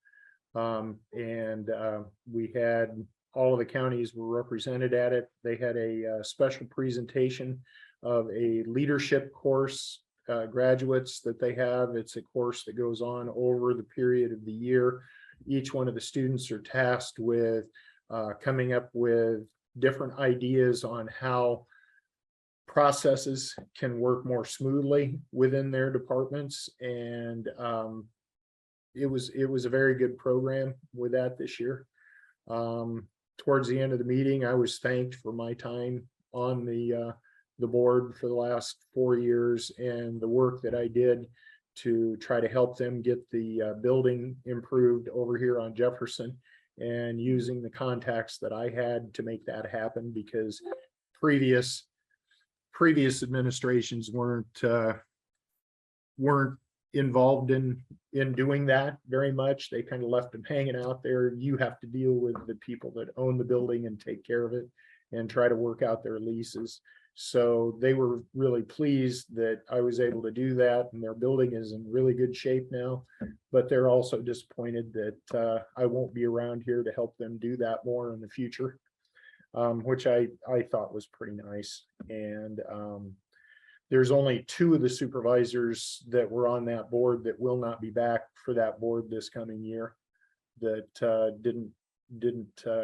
And we had all of the counties were represented at it. They had a special presentation of a leadership course, graduates that they have. It's a course that goes on over the period of the year. Each one of the students are tasked with coming up with different ideas on how processes can work more smoothly within their departments. And it was a very good program with that this year. Towards the end of the meeting, I was thanked for my time on the board for the last 4 years and the work that I did to try to help them get the building improved over here on Jefferson, and using the contacts that I had to make that happen, because previous administrations weren't involved in doing that very much. They kind of left them hanging out there. You have to deal with the people that own the building and take care of it and try to work out their leases. So they were really pleased that I was able to do that, and their building is in really good shape now. But they're also disappointed that I won't be around here to help them do that more in the future, which I thought was pretty nice. And there's only 2 of the supervisors that were on that board that will not be back for that board this coming year, that didn't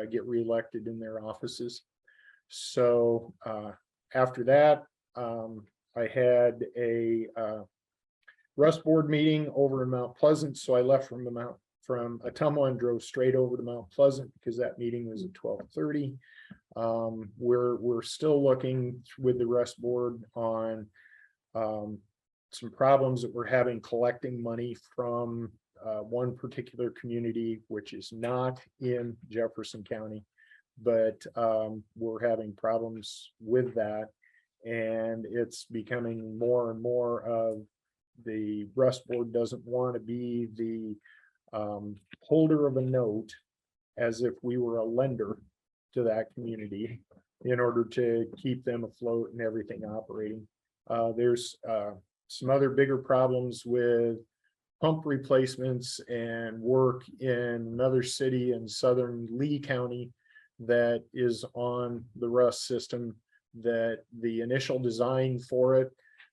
get reelected in their offices. So after that, I had a Rust Board meeting over in Mount Pleasant. So I left from Ottumwa and drove straight over to Mount Pleasant because that meeting was at 12:30. We're still looking with the Rust Board on some problems that we're having collecting money from one particular community, which is not in Jefferson County, but we're having problems with that. And it's becoming more and more of the Rust Board doesn't want to be the holder of a note as if we were a lender to that community in order to keep them afloat and everything operating. There's some other bigger problems with pump replacements and work in another city in southern Lee County that is on the Rust system, that the initial design for it,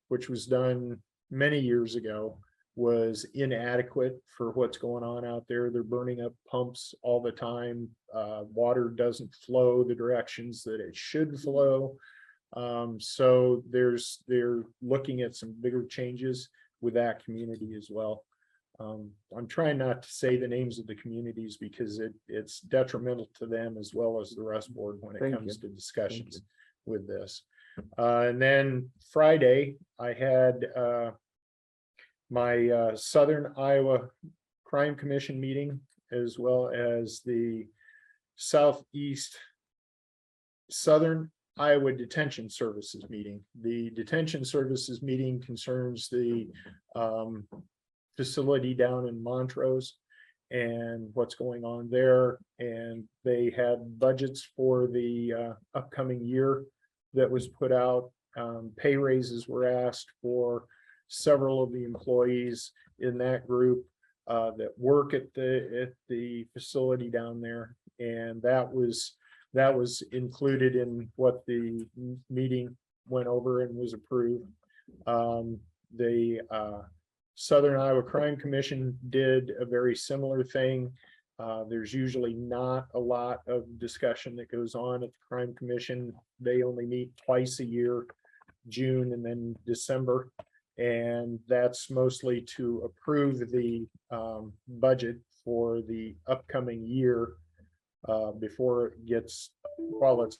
which was done many years ago, was inadequate for what's going on out there. They're burning up pumps all the time. Water doesn't flow the directions that it should flow. So they're looking at some bigger changes with that community as well. I'm trying not to say the names of the communities because it's detrimental to them as well as the Rust Board when it comes to discussions with this. And then Friday, I had my Southern Iowa Crime Commission meeting, as well as the Southern Iowa Detention Services meeting. The Detention Services meeting concerns the facility down in Montrose and what's going on there. And they had budgets for the upcoming year that was put out. Pay raises were asked for several of the employees in that group that work at the facility down there. And that was included in what the meeting went over and was approved. The Southern Iowa Crime Commission did a very similar thing. There's usually not a lot of discussion that goes on at the Crime Commission. They only meet twice a year, June and then December. And that's mostly to approve the budget for the upcoming year before it gets, while it's